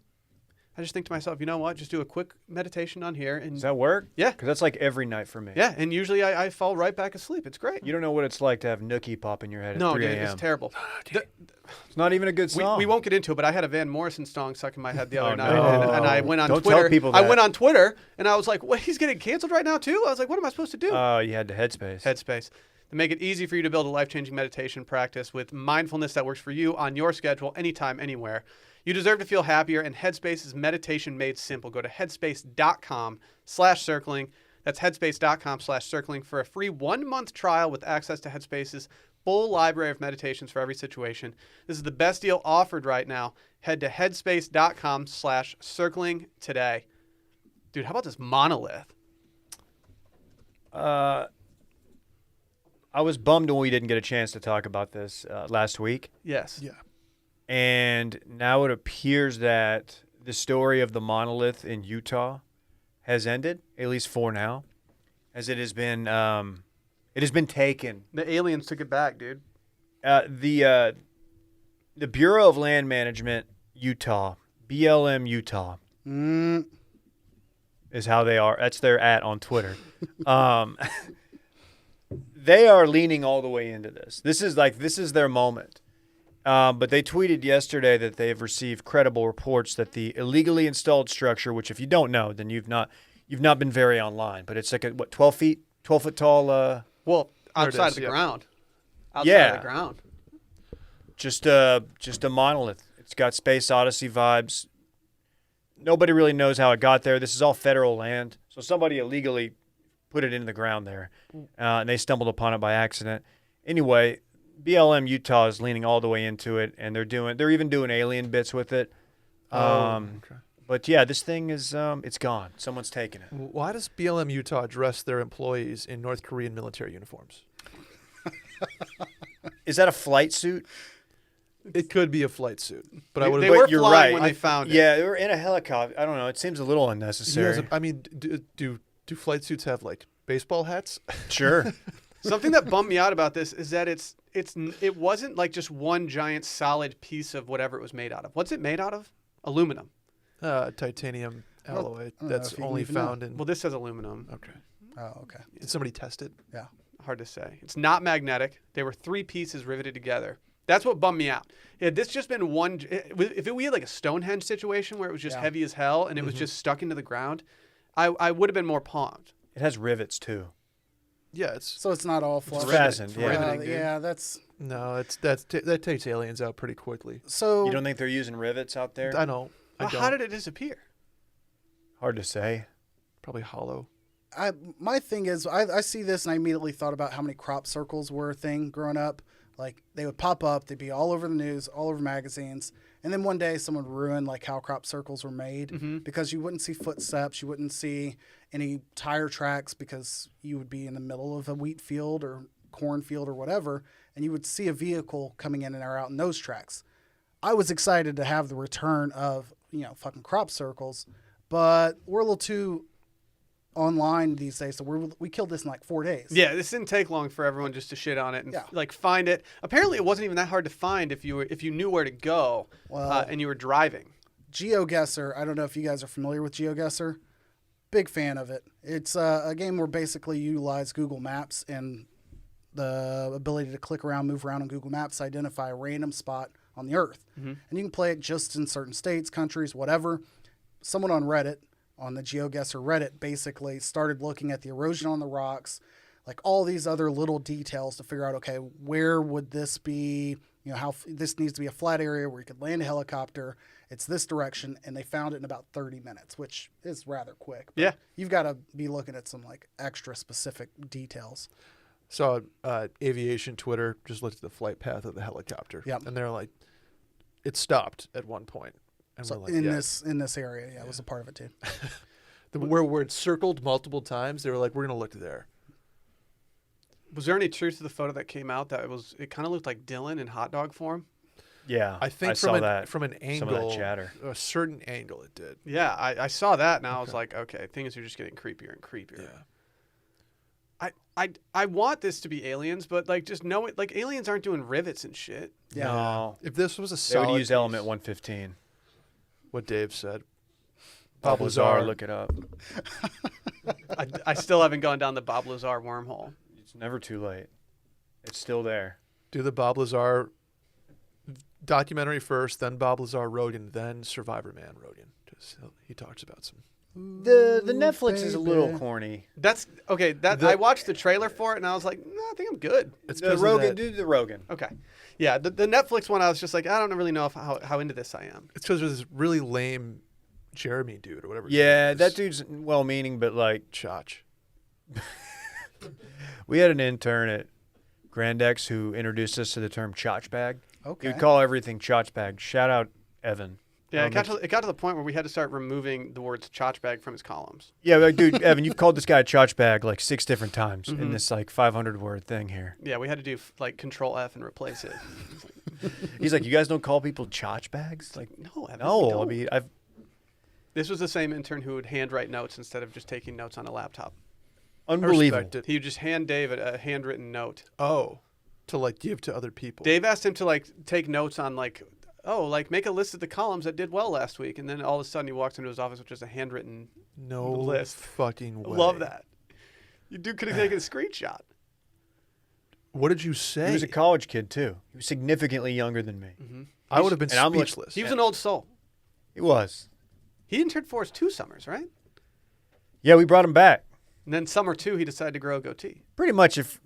I just think to myself, you know what? Just do a quick meditation on here. And Does that work? Yeah. Because that's like every night for me. Yeah, and usually I fall right back asleep. It's great. You don't know what it's like to have Nookie pop in your head at No, 3 dude, a.m. it's terrible. It's not even a good song. We won't get into it, but I had a Van Morrison song stuck in my head the other Oh, night, no. and I went on Don't Twitter. tell people I that. went on Twitter, and I was like, "What? He's getting canceled right now too?" I was like, "What am I supposed to do?" Oh, you had the Headspace. Headspace. They make it easy for you to build a life-changing meditation practice with mindfulness that works for you on your schedule, anytime, anywhere. You deserve to feel happier, and Headspace is meditation made simple. Go to headspace.com/circling. That's headspace.com/circling for a free 1-month trial with access to Headspace's full library of meditations for every situation. This is the best deal offered right now. Head to headspace.com/circling today. Dude, how about this Monolith? I was bummed when we didn't get a chance to talk about this last week. Yes. Yeah. And now it appears that the story of the monolith in Utah has ended, at least for now, as it has been taken. The aliens took it back, dude. The Bureau of Land Management Utah, BLM Utah, is how they are. That's their on Twitter. They are leaning all the way into this. This is their moment. But they tweeted yesterday that they have received credible reports that the illegally installed structure, which if you don't know, then you've not been very online. But it's like 12 foot tall. Well, outside is, of the yeah. ground. Outside Yeah. of the ground. Just a monolith. It's got Space Odyssey vibes. Nobody really knows how it got there. This is all federal land, so somebody illegally put it in the ground there, and they stumbled upon it by accident. Anyway. BLM Utah is leaning all the way into it, and they're even doing alien bits with it. Okay. But yeah, this thing is it's gone. Someone's taken it. Why does BLM Utah dress their employees in North Korean military uniforms? Is that a flight suit? It could be a flight suit, but I They would. were you're flying right. when they found it. Yeah, they were in a helicopter. I don't know. It seems a little unnecessary. I mean, do flight suits have like baseball hats? Sure. Something that bummed me out about this is that it wasn't like just one giant solid piece of whatever it was made out of. What's it made out of? Aluminum. Titanium alloy I don't know that's if you only even know. found in. Well, this says aluminum. Okay. Oh, okay. Did somebody test it? Yeah. Hard to say. It's not magnetic. They were 3 pieces riveted together. That's what bummed me out. Had this just been one, if we had like a Stonehenge situation where it was just heavy as hell and it was just stuck into the ground, I would have been more pumped. It has rivets too. Yeah, So it's not all flush. fastened, yeah. riveting, dude. Yeah, that's no, that takes aliens out pretty quickly. so. You don't think they're using rivets out there? I don't. Well, how did it disappear? Hard to say. Probably hollow. My thing is, I see this and I immediately thought about how many crop circles were a thing growing up. Like they would pop up, they'd be all over the news, all over magazines, and then one day someone would ruin like how crop circles were made because you wouldn't see footsteps, you wouldn't see any tire tracks because you would be in the middle of a wheat field or cornfield or whatever, and you would see a vehicle coming in and out in those tracks. I was excited to have the return of fucking crop circles, but we're a little too online these days, so we killed this in like 4 days. Yeah, this didn't take long for everyone just to shit on it and Yeah. like find it. Apparently, it wasn't even that hard to find if you knew where to go and you were driving. GeoGuessr, I don't know if you guys are familiar with GeoGuessr. Big fan of it. It's a game where basically you utilize Google Maps and the ability to click around, move around on Google Maps, identify a random spot on the earth. And you can play it just in certain states, countries, whatever. Someone on Reddit, on the GeoGuessr Reddit, basically started looking at the erosion on the rocks, like all these other little details to figure out, okay, where would this be? How this needs to be a flat area where you could land a helicopter. It's this direction, and they found it in about 30 minutes, which is rather quick. But Yeah. you've got to be looking at some like extra specific details. Saw aviation Twitter just looked at the flight path of the helicopter. Yep. And they're like, it stopped at one point. And So we're like, in yeah. this area, it was a part of it too. Where it circled multiple times, they were like, we're going to look there. Was there any truth to the photo that came out that it kind of looked like Dillon in hot dog form? Yeah, I think saw that. from an angle, Some of that chatter. a certain angle it did. Yeah, I saw that and I was like, okay, things are just getting creepier and creepier. Yeah. I want this to be aliens, but like just know it. Like aliens aren't doing rivets and shit. Yeah. No, If this was a they solid would use piece, element 115. what Dave said. Bob Lazar, look it up. I still haven't gone down the Bob Lazar wormhole. It's never too late. It's still there. Do the Bob Lazar documentary first, then Bob Lazar Rogan, then Survivor Man Rogan. He talks about some. The Netflix is a little baby. corny. That's okay. I watched the trailer for it and I was like, no, I think I'm good. It's The 'cause of Rogan, that- do the Rogan. Okay. Yeah, the Netflix one, I was just like, I don't really know how into this I am. It's because of this really lame Jeremy dude or whatever. his Yeah, name that is. dude's well-meaning, but like Chach. we had an intern at Grand X who introduced us to the term chotch bag. Okay. He would call everything chotch bag. Shout out Evan. Yeah, it got to the point where we had to start removing the words "chotch bag" from his columns. Yeah, like, dude, Evan, you've called this guy a chotch bag like 6 different times in this like 500-word thing here. Yeah, we had to do like Control F and replace it. He's like, you guys don't call people chotch bags? Like, No, Evan, we no, I don't. mean, This was the same intern who would handwrite notes instead of just taking notes on a laptop. unbelievable. respect it. He would just hand Dave a handwritten note. Oh, to like give to other people. Dave asked him to like take notes on like, make a list of the columns that did well last week, and then all of a sudden he walks into his office with just a handwritten no list. fucking way. Love that. You dude could have taken a screenshot. What did you say? He was a college kid too. He was significantly younger than me. I would have been and I'm like- speechless. He was an old soul. He was. He interned for us 2 summers, right? Yeah, we brought him back. And then summer 2, he decided to grow a goatee. Pretty much if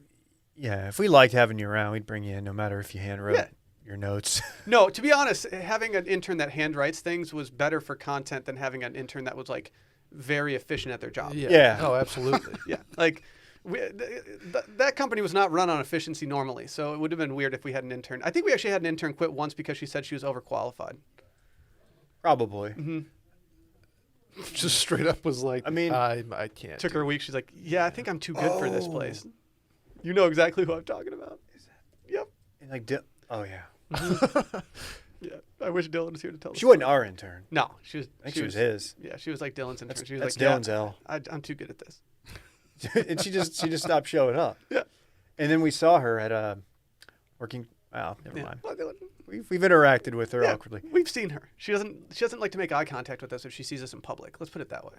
we liked having you around, we'd bring you in no matter if you handwrote Yeah. your notes. No, to be honest, having an intern that handwrites things was better for content than having an intern that was like very efficient at their job. Yeah. Oh, absolutely. Yeah, like that company was not run on efficiency normally, so it would have been weird if we had an intern. I think we actually had an intern quit once because she said she was overqualified. Probably. Just straight up was like, I mean- I can't. Took her a week. She's like, "Yeah, I think I'm too good for this place." You know exactly who I'm talking about. Yep. And like, oh yeah. Yeah. I wish Dylan was here to tell us. She wasn't our intern. No, she was. I think she was his. Yeah, she was like Dylan's intern. She was That's like, Dylan's L. I'm too good at this. And she just stopped showing up. Yeah. And then we saw her at working. Oh, never Yeah. mind. Well, Dylan, We've interacted with her yeah, awkwardly. we've seen her. She doesn't like to make eye contact with us if she sees us in public. Let's put it that way.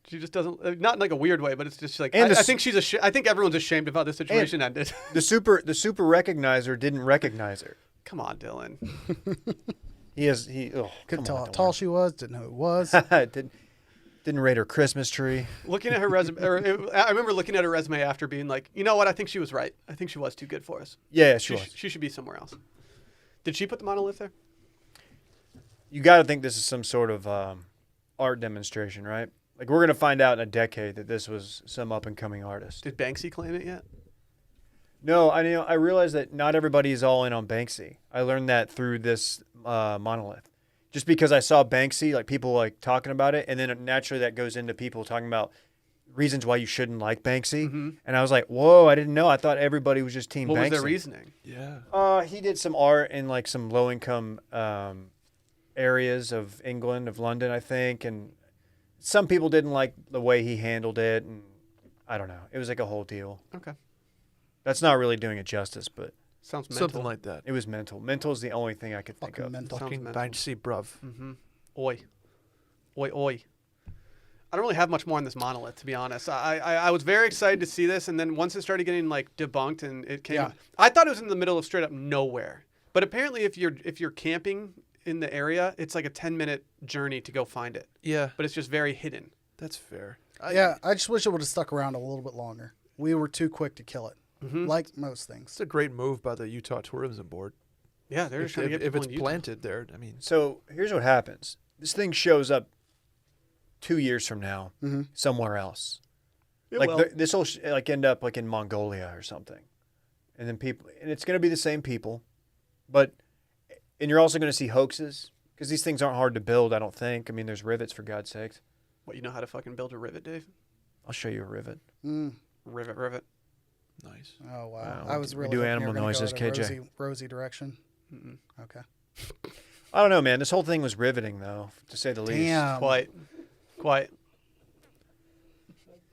She just doesn't, not in like a weird way, but it's just like, And I think I think everyone's ashamed of how this situation ended. The super recognizer didn't recognize her. Come on, Dillon. Couldn't tell how tall she was, didn't know who it was. Didn't rate her Christmas tree. Looking at her resume, I remember looking at her resume after being like, you know what? I think she was right. I think she was too good for us. Yeah, she was. She should be somewhere else. Did she put the monolith there? You got to think this is some sort of art demonstration, right? Like, we're going to find out in a decade that this was some up-and-coming artist. Did Banksy claim it yet? No, I realized that not everybody is all in on Banksy. I learned that through this monolith. Just because I saw Banksy, like people like talking about it, and then naturally that goes into people talking about reasons why you shouldn't like Banksy. Mm-hmm. And I was like, whoa, I didn't know. I thought everybody was just Team Banksy. What was their reasoning? Yeah. He did some art in like some low-income areas of England, of London, I think, and some people didn't like the way he handled it, and I don't know. It was like a whole deal. Okay. That's not really doing it justice, but Sounds mental. Something like that. it was mental. Mental is the only thing I could think Fucking of. mental. Fucking mental. Banksy, bruv. Mm-hmm. Oi. Oi, oi. I don't really have much more on this monolith, to be honest. I was very excited to see this, and then once it started getting like debunked and it came, Yeah. I thought it was in the middle of straight up nowhere. But apparently, if you're camping in the area, it's like a 10-minute journey to go find it. Yeah, But it's just very hidden. that's fair. Yeah, I just wish it would have stuck around a little bit longer. We were too quick to kill it, Mm-hmm. like most things. It's a great move by the Utah Tourism Board. Yeah, they're just trying to get If people it's in Utah. planted there, I mean, So here's what happens. This thing shows up 2 years from now somewhere else. This will like end up like in Mongolia or something. And then and it's going to be the same people, and you're also going to see hoaxes because these things aren't hard to build, I don't think. I mean, there's rivets for God's sakes. What, you know how to fucking build a rivet, Dave? I'll show you a rivet. Mm. Rivet. nice. Oh wow! Wow, I was we really do hoping you animal were gonna noises, go the KJ. rosy direction. Mm-mm. Okay. I don't know, man. This whole thing was riveting, though, to say the least. Damn. Quite.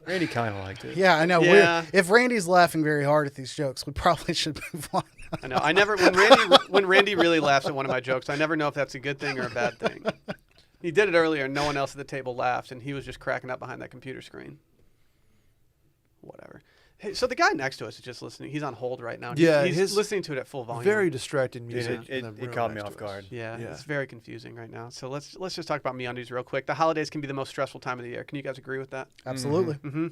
Randy kind of liked it. Yeah, I know. Yeah. If Randy's laughing very hard at these jokes, we probably should move on. I know. I never when Randy really laughs at one of my jokes, I never know if that's a good thing or a bad thing. He did it earlier, and no one else at the table laughed, and he was just cracking up behind that computer screen. Whatever. Hey, so the guy next to us is just listening. He's on hold right now. Yeah, he's listening to it at full volume. Very distracting Dude, music. in the it room caught me next off to us. guard. Yeah, Yeah. it's very confusing right now. So let's just talk about MeUndies real quick. The holidays can be the most stressful time of the year. Can you guys agree with that? Absolutely. Mm-hmm.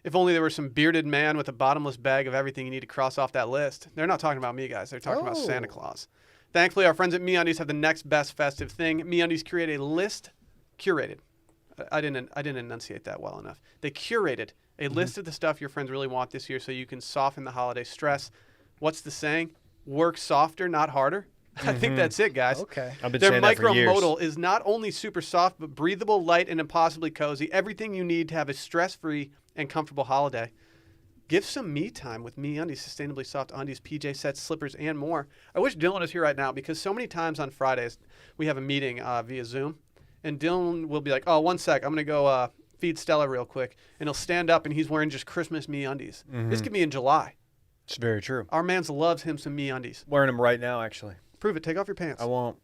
If only there were some bearded man with a bottomless bag of everything you need to cross off that list. They're not talking about me, guys. They're talking about Santa Oh. Claus. Thankfully, our friends at MeUndies have the next best festive thing. MeUndies create a list, curated. I didn't enunciate that well enough. They curated a list of the stuff your friends really want this year, so you can soften the holiday stress. What's the saying? Work softer, not harder. I think that's it, guys. Okay. I've been Their saying that for years. micromodal is not only super soft, but breathable, light, and impossibly cozy. Everything you need to have a stress-free and comfortable holiday. Give some me time with MeUndies, sustainably soft undies, PJ sets, slippers, and more. I wish Dillon was here right now because so many times on Fridays we have a meeting via Zoom, and Dillon will be like, "Oh, one sec, I'm gonna go feed Stella real quick," and he'll stand up and he's wearing just Christmas MeUndies. This could be in July. It's very true. Our man's loves him some MeUndies. Wearing them right now, actually. Prove it. Take off your pants. I won't.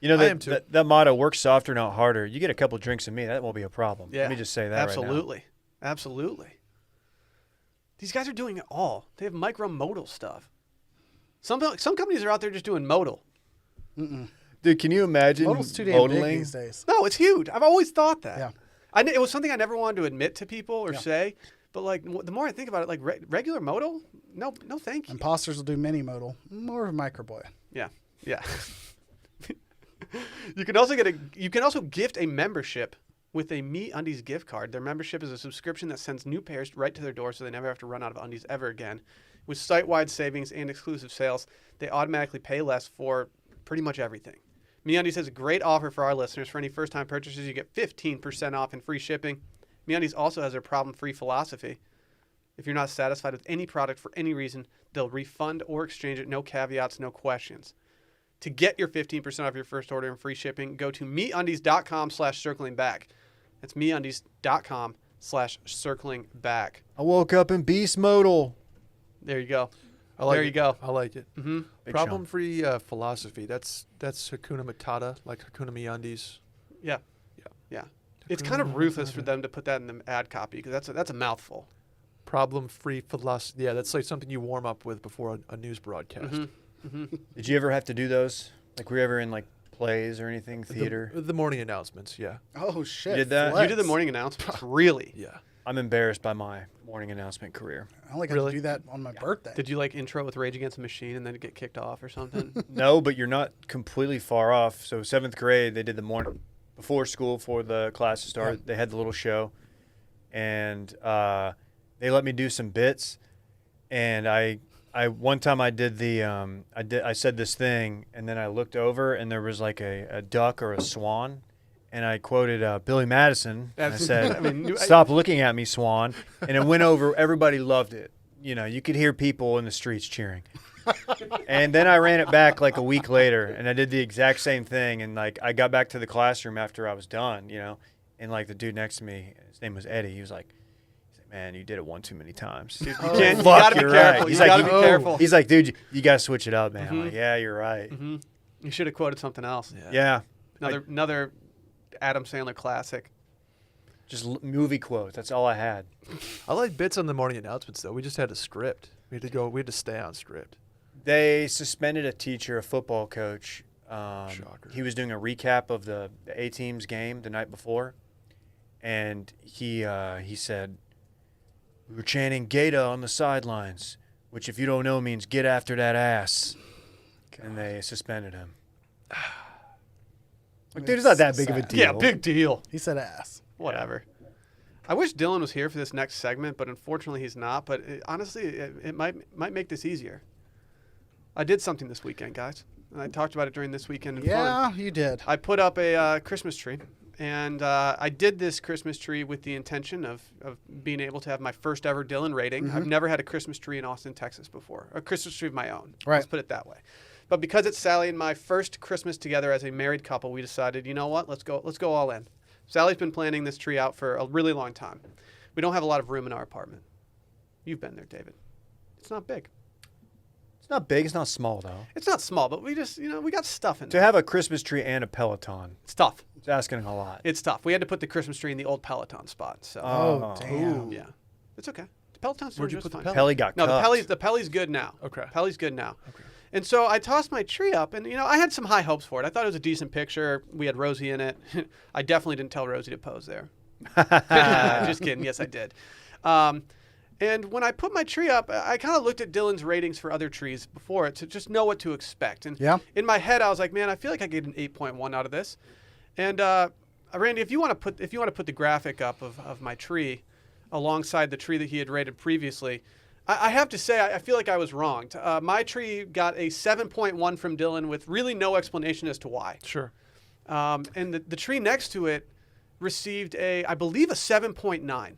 You know, I am too. that motto, work softer, not harder. You get a couple drinks of me, that won't be a problem. Yeah. Let me just say that Absolutely. right Absolutely. These guys are doing it all. They have micromodal stuff. Some companies are out there just doing modal. Mm-mm. Dude, can you imagine Modal's too damn big modeling? these days. No, it's huge. I've always thought that. Yeah. It was something I never wanted to admit to people or Yeah. say, but like the more I think about it, like regular modal, no, thank you. Imposters will do mini modal. More of a microboy. Yeah. You can also gift a membership with a MeUndies gift card. Their membership is a subscription that sends new pairs right to their door, so they never have to run out of undies ever again. With site-wide savings and exclusive sales, they automatically pay less for pretty much everything. MeUndies has a great offer for our listeners. For any first-time purchases, you get 15% off and free shipping. MeUndies also has a problem-free philosophy. If you're not satisfied with any product for any reason, they'll refund or exchange it. No caveats, no questions. To get your 15% off your first order and free shipping, go to MeUndies.com/circlingback. That's MeUndies.com/circlingback. I woke up in beast modal. There you go. I like There it. you go. I like it. Mm-hmm. Big Problem-free philosophy. That's Hakuna Matata, like Hakuna MeUndies. Yeah. Yeah. Yeah. It's kind of ruthless for them to put that in the ad copy because that's a mouthful. Problem-free philosophy. Yeah, that's like something you warm up with before a news broadcast. Did you ever have to do those? Like, were you ever in like plays or anything, theater? The morning announcements, yeah. Oh shit! You did that? You did the morning announcements, really? Yeah. I'm embarrassed by my morning announcement career. I only got Really? to do that on my birthday. Did you like intro with Rage Against the Machine and then get kicked off or something? No, but you're not completely far off. So 7th grade, they did the morning before school, before the classes started. They had the little show, and they let me do some bits. And I one time I did I said this thing, and then I looked over, and there was like a duck or a swan, and I quoted Billy Madison. And I said, "Stop looking at me, swan," and it went over. Everybody loved it. You know, you could hear people in the streets cheering. And then I ran it back like a week later, and I did the exact same thing. And like I got back to the classroom after I was done, you know, and like the dude next to me, his name was Eddie. He was like, "Man, you did it one too many times." Dude, You you Fuck, gotta be you're careful. right. You gotta be careful. He's like, "Dude, you gotta switch it up, man." I'm like, "Yeah, you're right." You should have quoted something else. Yeah. Another Adam Sandler classic. Just movie quotes. That's all I had. I like bits on the morning announcements, though. We just had a script. We had to stay on script. They suspended a teacher, a football coach. Shocker. He was doing a recap of the A team's game the night before, and he said, "We were chanting Gata on the sidelines, which if you don't know means get after that ass." And they suspended him. Like, dude, it's not that big of a deal. Yeah, big deal. He said ass. Whatever. I wish Dillon was here for this next segment, but unfortunately he's not. But honestly, it might make this easier. I did something this weekend, guys, and I talked about it during this weekend. Yeah, you did. I put up a Christmas tree, and I did this Christmas tree with the intention of being able to have my first ever Dillon rating. I've never had a Christmas tree in Austin, Texas before, a Christmas tree of my own. Right. Let's put it that way. But because it's Sally and my first Christmas together as a married couple, we decided, you know what? Let's go all in. Sally's been planning this tree out for a really long time. We don't have a lot of room in our apartment. You've been there, David. It's not big. It's not big. It's not small, though. It's not small, but we just, we got stuff in To there. have a Christmas tree and a Peloton, It's tough. it's asking a lot. It's tough. We had to put the Christmas tree in the old Peloton spot. So, Oh, damn. yeah. It's okay. The Peloton's Where'd doing you just put the fine. Pelly got No, cuffed. the Pelly's good now. Okay. Pelly's good now. Okay. And so I tossed my tree up, and I had some high hopes for it. I thought it was a decent picture. We had Rosie in it. I definitely didn't tell Rosie to pose there. Just kidding. Yes, I did. And when I put my tree up, I kind of looked at Dillon's ratings for other trees before it to just know what to expect. And Yeah. in my head, I was like, man, I feel like I get an 8.1 out of this. And Randy, if you want to put the graphic up of my tree alongside the tree that he had rated previously, I have to say I feel like I was wrong. My tree got a 7.1 from Dillon with really no explanation as to why. Sure. And the tree next to it received I believe a 7.9.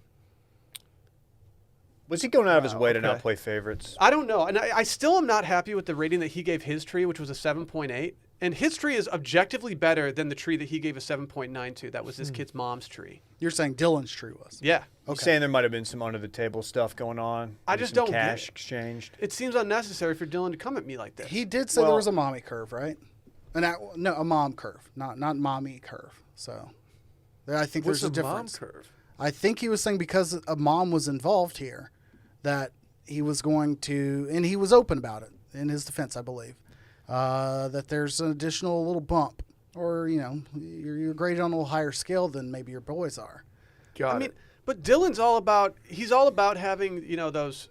Was he going out of his way to okay. not play favorites? I don't know. And I still am not happy with the rating that he gave his tree, which was a 7.8. And his tree is objectively better than the tree that he gave a 7.9 to. That was his kid's mom's tree. You're saying Dillon's tree was. Yeah. He's saying there might have been some under the table stuff going on. I maybe just some don't get cash it. exchanged. It seems unnecessary for Dillon to come at me like this. He did say there was a mommy curve, right? No, a mom curve, not mommy curve. So I think What's there's a the mom difference. curve? I think he was saying because a mom was involved here, that he was going to, and he was open about it in his defense, I believe, that there's an additional little bump, or you're graded on a little higher scale than maybe your boys are. Got it. But Dillon's all about having, those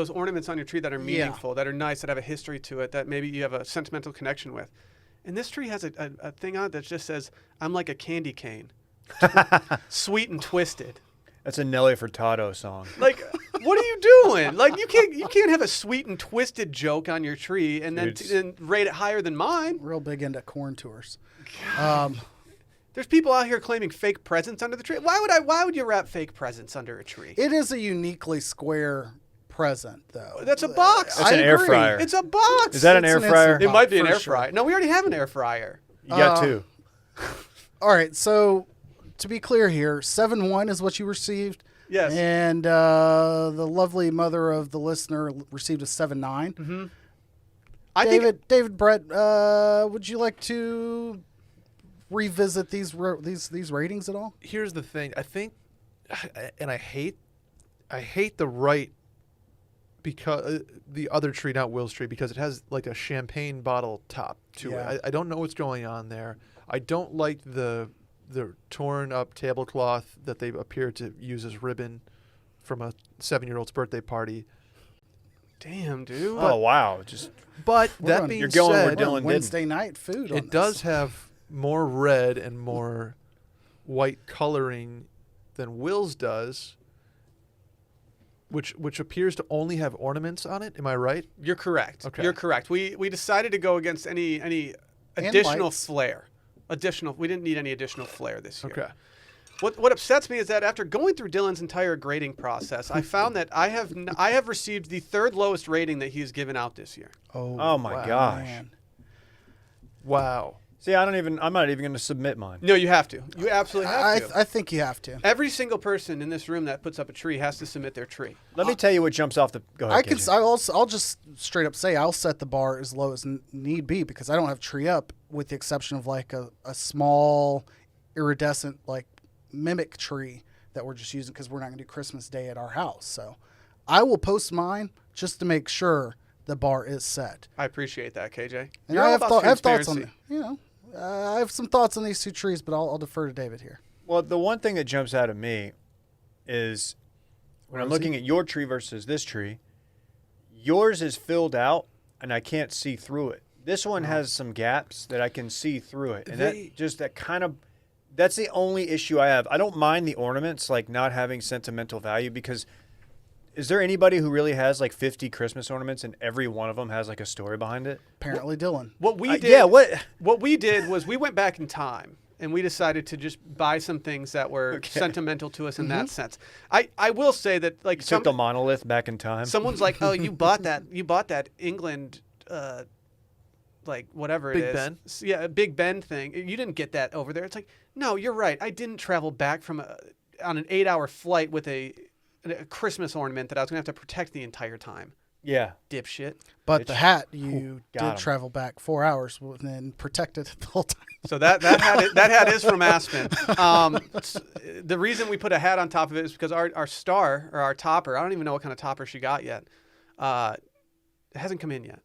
ornaments on your tree that are meaningful, that are nice, that have a history to it, that maybe you have a sentimental connection with. And this tree has a thing on it that just says, "I'm like a candy cane, sweet and twisted." That's a Nelly Furtado song. Like, what are you doing? Like, you can't have a sweet and twisted joke on your tree and then rate it higher than mine. Real big into corn tours. There's people out here claiming fake presents under the tree. Why would you wrap fake presents under a tree? It is a uniquely square present, though. That's a box. That's an air agree. fryer. It's a box. Is that an It's air an fryer? instant It might be an for air sure. fryer. No, we already have an air fryer. You got two. All right, so to be clear here, 7.1 is what you received. Yes. And the lovely mother of the listener received a 7.9. Mm-hmm. David Brett, would you like to revisit these ratings at all? Here's the thing. I think, and I hate the right because the other tree, not Will's tree, because it has like a champagne bottle top to Yeah. it. I don't know what's going on there. I don't like the torn up tablecloth that they appear to use as ribbon from a 7-year-old's birthday party. Damn, dude. Oh wow, just But We're that on- being You're going where said, Dillon didn't. Wednesday night food. it does have more red and more white coloring than Will's does, which appears to only have ornaments on it. Am I right? You're correct. Okay. You're correct. We decided to go against any additional lights. flair. We didn't need any additional flair this year. Okay. What upsets me is that after going through Dillon's entire grading process, I found that I have received the third lowest rating that he's given out this year. oh my wow, gosh. Man. Wow. See, I'm not even going to submit mine. No, you have to. You absolutely have to. I think you have to. Every single person in this room that puts up a tree has to submit their tree. Let me tell you what jumps off the. Go ahead. I'll just straight up say I'll set the bar as low as need be because I don't have tree up, with the exception of like a small iridescent like mimic tree that we're just using because we're not going to do Christmas Day at our house. So I will post mine just to make sure the bar is set. I appreciate that, KJ. And You're I all have, about I have thoughts on transparency. I have some thoughts on these two trees, but I'll defer to David here. Well, the one thing that jumps out at me is when I'm looking at your tree versus this tree, yours is filled out and I can't see through it. This one has some gaps that I can see through it. And that's the only issue I have. I don't mind the ornaments, like not having sentimental value, because is there anybody who really has like 50 Christmas ornaments and every one of them has like a story behind it? Apparently, Dillon. What we did, yeah, what? What we did was we went back in time and we decided to just buy some things that were sentimental to us in that sense. I will say that like Took the monolith back in time. someone's like, oh, you bought that England, like whatever Big it is. Ben? Yeah, a Big Ben thing. You didn't get that over there. It's like, no, you're right. I didn't travel back on an 8-hour flight with a Christmas ornament that I was gonna have to protect the entire time. Yeah. Dipshit. But Bitch. the hat, you got did 'em. travel back 4 hours and then protected it the whole time. So that hat is from Aspen. The reason we put a hat on top of it is because our star or our topper, I don't even know what kind of topper she got yet. It hasn't come in yet.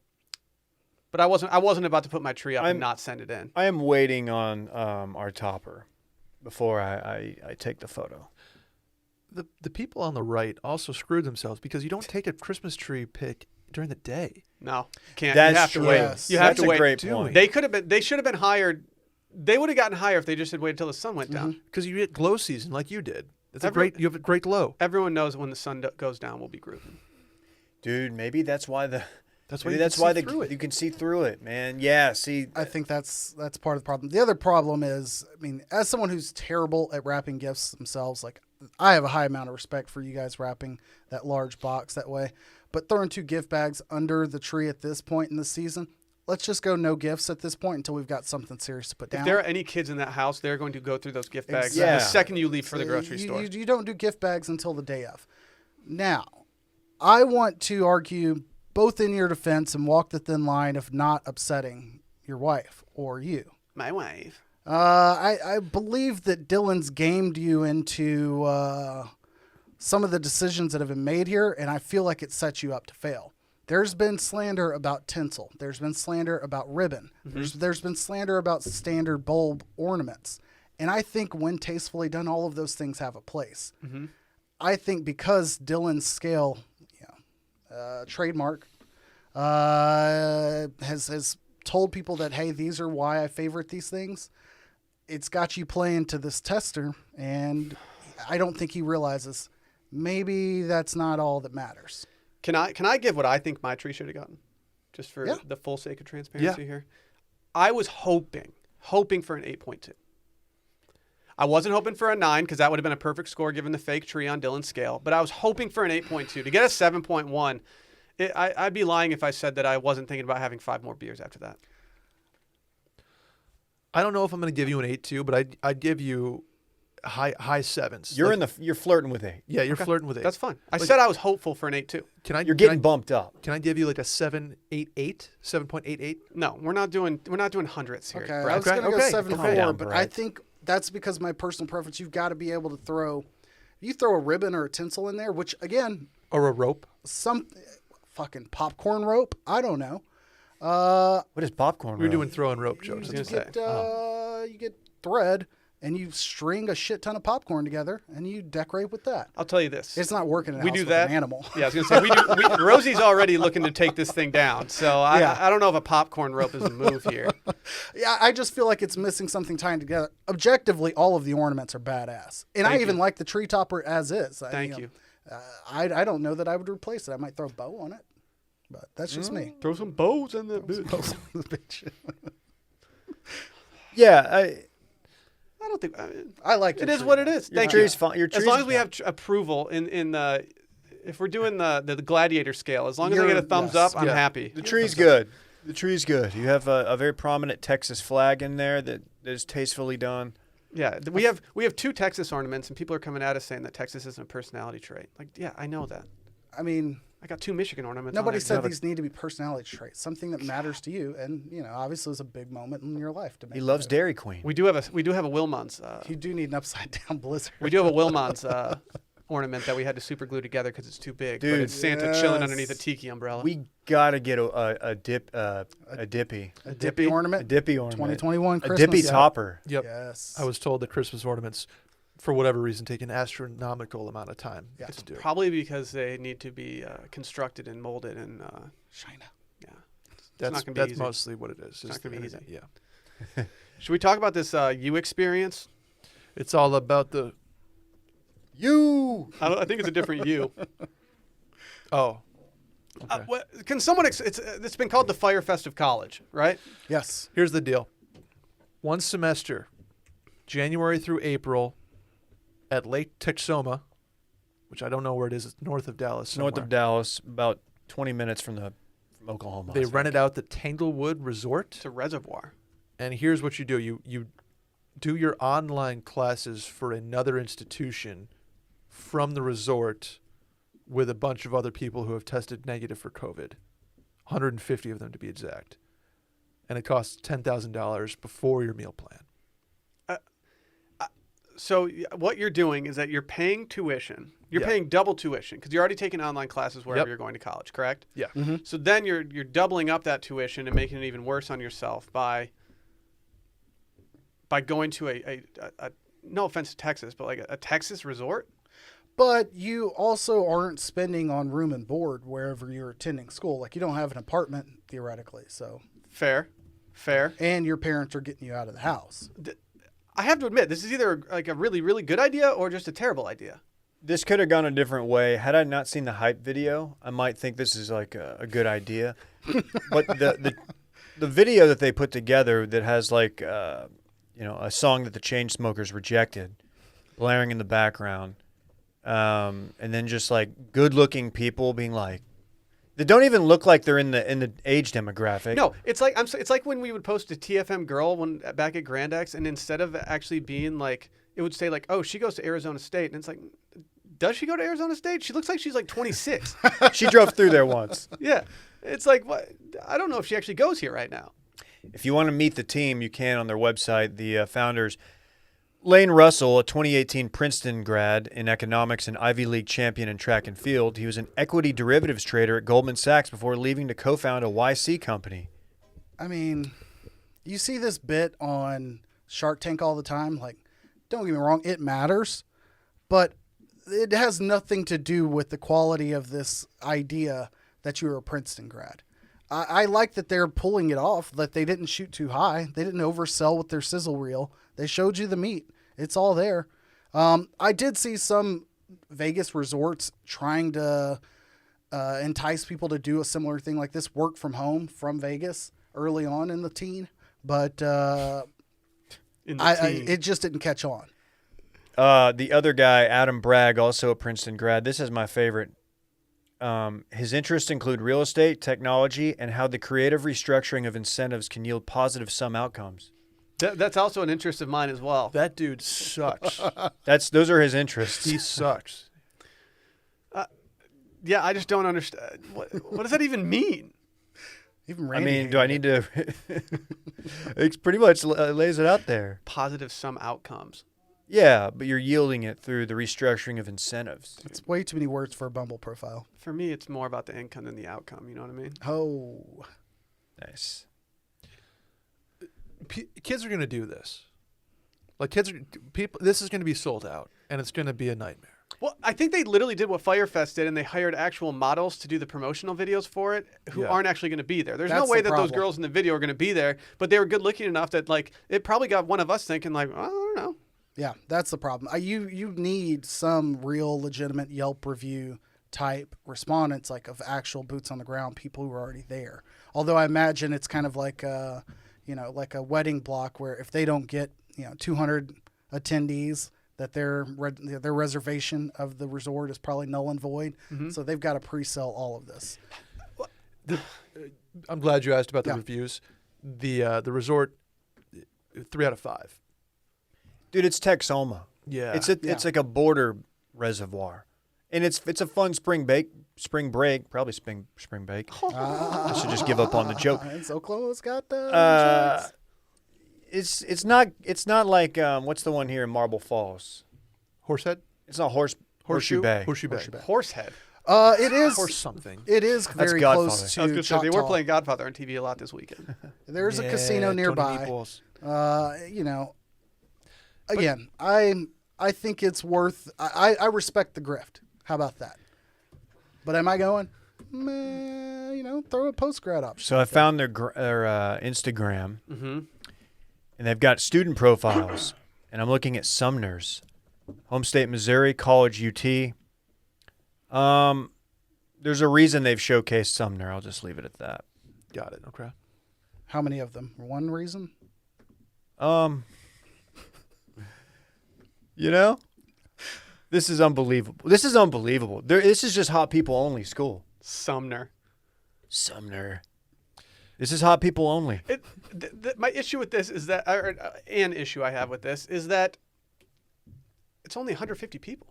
But I wasn't about to put my tree up and not send it in. I am waiting on our topper before I take the photo. The people on the right also screwed themselves because you don't take a Christmas tree pic during the day. No, you can't. That's you have true. to wait. Yes. You have That's to a wait. great Doing. point. They should have been hired. They would have gotten higher if they just had waited until the sun went down. Because you get glow season like you did. It's you have a great glow. Everyone knows when the sun goes down, we'll be grooving. Dude, maybe that's why That's you can see through it, man. Yeah, see. I think that's part of the problem. The other problem is, I mean, as someone who's terrible at wrapping gifts themselves, like I have a high amount of respect for you guys wrapping that large box that way. But throwing 2 gift bags under the tree at this point in the season, let's just go no gifts at this point until we've got something serious to put down. If there are any kids in that house, they're going to go through those gift bags Yeah. the second you leave for the grocery store. You don't do gift bags until the day of. Now, I want to argue both in your defense and walk the thin line of not upsetting your wife or you. My wife. I believe that Dillon's gamed you into some of the decisions that have been made here, and I feel like it sets you up to fail. There's been slander about tinsel. There's been slander about ribbon. There's been slander about standard bulb ornaments. And I think when tastefully done, all of those things have a place. I think because Dillon's scale, trademark, has told people that, hey, these are why I favorite these things, it's got you playing to this tester, and I don't think he realizes maybe that's not all that matters. Can I give what I think my tree should have gotten? Just for the full sake of transparency here. I was hoping for an 8.2. I wasn't hoping for a 9 because that would have been a perfect score given the fake tree on Dillon's scale. But I was hoping for an 8.2. To get a 7.1, I'd be lying if I said that I wasn't thinking about having 5 more beers after that. I don't know if I'm going to give you an 8.2, but I'd give you high sevens. You're Like, you're flirting with 8. yeah, you're Okay. flirting with 8. That's fine. I Like- said I was hopeful for an 8 too. Can I? You're can getting I- bumped up. Can I give you like a 7.88? 7.88? No, we're not doing hundreds here. Okay, I Brad. was going to go okay, 7.4, calm down, but I Brad. think that's because my personal preference. You've got to be able to throw. You throw a ribbon or a tinsel in there, which again, Or a rope? some fucking popcorn rope. I don't know. What is popcorn? We were rope? doing throw and rope I jokes. was You gonna get, say. you get thread and you string a shit ton of popcorn together and you decorate with that. I'll tell you this. It's not working in a We house do with that. an animal. Yeah, I was gonna say Rosie's already looking to take this thing down. So Yeah. I don't know if a popcorn rope is a move here. Yeah, I just feel like it's missing something tying together. Objectively, all of the ornaments are badass, and I Thank even you. like the tree topper as is. Thank you. I don't know that I would replace it. I might throw a bow on it, but that's just me. Throw some bows in the Bitch. Yeah, I don't think. I mean, I like it your is tree. what it is. Your Thank tree's you. fine. Your As tree's long as we fine. have approval in the, if we're doing the gladiator scale, as long as I You're- get a thumbs yes. up, I'm Yeah. happy. The tree's good. The tree's good. You have a very prominent Texas flag in there that is tastefully done. Yeah, we have 2 Texas ornaments, and people are coming at us saying that Texas isn't a personality trait. Like, yeah, I know that. I mean, I got 2 Michigan ornaments. nobody on said there. these need to be personality traits. Something that matters to you, and obviously, it's a big moment in your life to make. He it loves do. Dairy Queen. We do have a Wilmons. You do need an upside down blizzard. We do have a Wilmons ornament that we had to super glue together because it's too big. But Dude, it's Santa chilling yes. underneath a tiki umbrella. We gotta get a dippy a dippy? dippy ornament. a dippy ornament. 2021 A Christmas. dippy Yeah. topper. Yep. Yes. I was told that Christmas ornaments, for whatever reason, take an astronomical amount of time Yeah. to do. Probably because they need to be constructed and molded, and China. yeah, That's not gonna be that's easy. mostly what it is. not is gonna be the- easy. Yeah. Should we talk about this you experience? It's all about the. You. I think it's a different you. Oh. Okay. Can someone? It's been called the Fyre Fest of College, right? Yes. Here's the deal. One semester, January through April, at Lake Texoma, which I don't know where it is. It's north of Dallas. North somewhere. of Dallas, about 20 minutes from Oklahoma. They rented out the Tanglewood Resort. It's a reservoir. And here's what you do. You do your online classes for another institution from the resort with a bunch of other people who have tested negative for COVID. 150 of them to be exact. And it costs $10,000 before your meal plan. So what you're doing is that you're paying tuition. You're Yeah. paying double tuition because you're already taking online classes wherever Yep. you're going to college, correct? Yeah. So then you're doubling up that tuition and making it even worse on yourself by going to a no offense to Texas, but like a Texas resort. But you also aren't spending on room and board wherever you're attending school. Like you don't have an apartment theoretically, so Fair. and your parents are getting you out of the house. I have to admit, this is either like a really, really good idea or just a terrible idea. This could have gone a different way. Had I not seen the hype video, I might think this is like a good idea. But the video that they put together that has like a song that the Chainsmokers rejected, blaring in the background, and then just like good-looking people being like, they don't even look like they're in the age demographic. No, it's like when we would post a TFM girl back at Grand X, and instead of actually being like, it would say like, oh, she goes to Arizona State, and it's like, does she go to Arizona State? She looks like she's like 26. She drove through there once. Yeah, it's like what? I don't know if she actually goes here right now. If you want to meet the team, you can on their website. The founders, Lane Russell, a 2018 Princeton grad in economics and Ivy League champion in track and field. He was an equity derivatives trader at Goldman Sachs before leaving to co-found a YC company. I mean, you see this bit on Shark Tank all the time. Like, don't get me wrong, it matters, but it has nothing to do with the quality of this idea that you're a Princeton grad. I like that they're pulling it off, that they didn't shoot too high. They didn't oversell with their sizzle reel. They showed you the meat. It's all there. I did see some Vegas resorts trying to entice people to do a similar thing like this, work from home from Vegas early on in the teen, but it just didn't catch on. The other guy, Adam Bragg, also a Princeton grad. This is my favorite. His interests include real estate, technology, and how the creative restructuring of incentives can yield positive sum outcomes. That's also an interest of mine as well. That dude sucks. Those are his interests. He sucks. Yeah, I just don't understand. What does that even mean? Even I Randy mean, do I hated need to? It pretty much lays it out there. Positive sum outcomes. Yeah, but you're yielding it through the restructuring of incentives. it. It's way too many words for a Bumble profile. For me, it's more about the income than the outcome. You know what I mean? Oh, Nice. Kids are going to do this. Like people. This is going to be sold out, and it's going to be a nightmare. Well, I think they literally did what Fyre Fest did, and they hired actual models to do the promotional videos for it who Yeah. aren't actually going to be there. There's That's no way the that those problem. girls in the video are going to be there, but they were good looking enough that, like, it probably got one of us thinking, like, I don't know. yeah, that's the problem. You need some real legitimate Yelp review type respondents, like of actual boots on the ground, people who are already there. Although I imagine it's kind of like like a wedding block where if they don't get 200 attendees, that their reservation of the resort is probably null and void. Mm-hmm. So they've got to pre-sell all of this. I'm glad you asked about the Yeah. reviews. The resort, 3 out of 5. Dude, it's Texoma. Yeah. It's like a border reservoir, and it's a fun spring break, probably spring break. I should just give up on the joke. And so close, got the It's not like what's the one here in Marble Falls? Horsehead? It's not Horseshoe Bay. Horseshoe Bay. Horsehead. It is Horse something. It is That's very Godfather. close I was to going to say, they were Choctaw. playing Godfather on TV a lot this weekend. There's a Yeah, casino Tony nearby. Meatballs. Again, I think it's worth. I respect the grift. How about that? But am I going? Meh, throw a post-grad option. So I found their Instagram, Mm-hmm. and they've got student profiles, and I'm looking at Sumner's, home state Missouri, college UT. There's a reason they've showcased Sumner. I'll just leave it at that. Got it. Okay. How many of them? One reason? This is unbelievable. This is just hot people only school. Sumner. Sumner. This is hot people only. My issue with this is that, an issue I have with this is that it's only 150 people.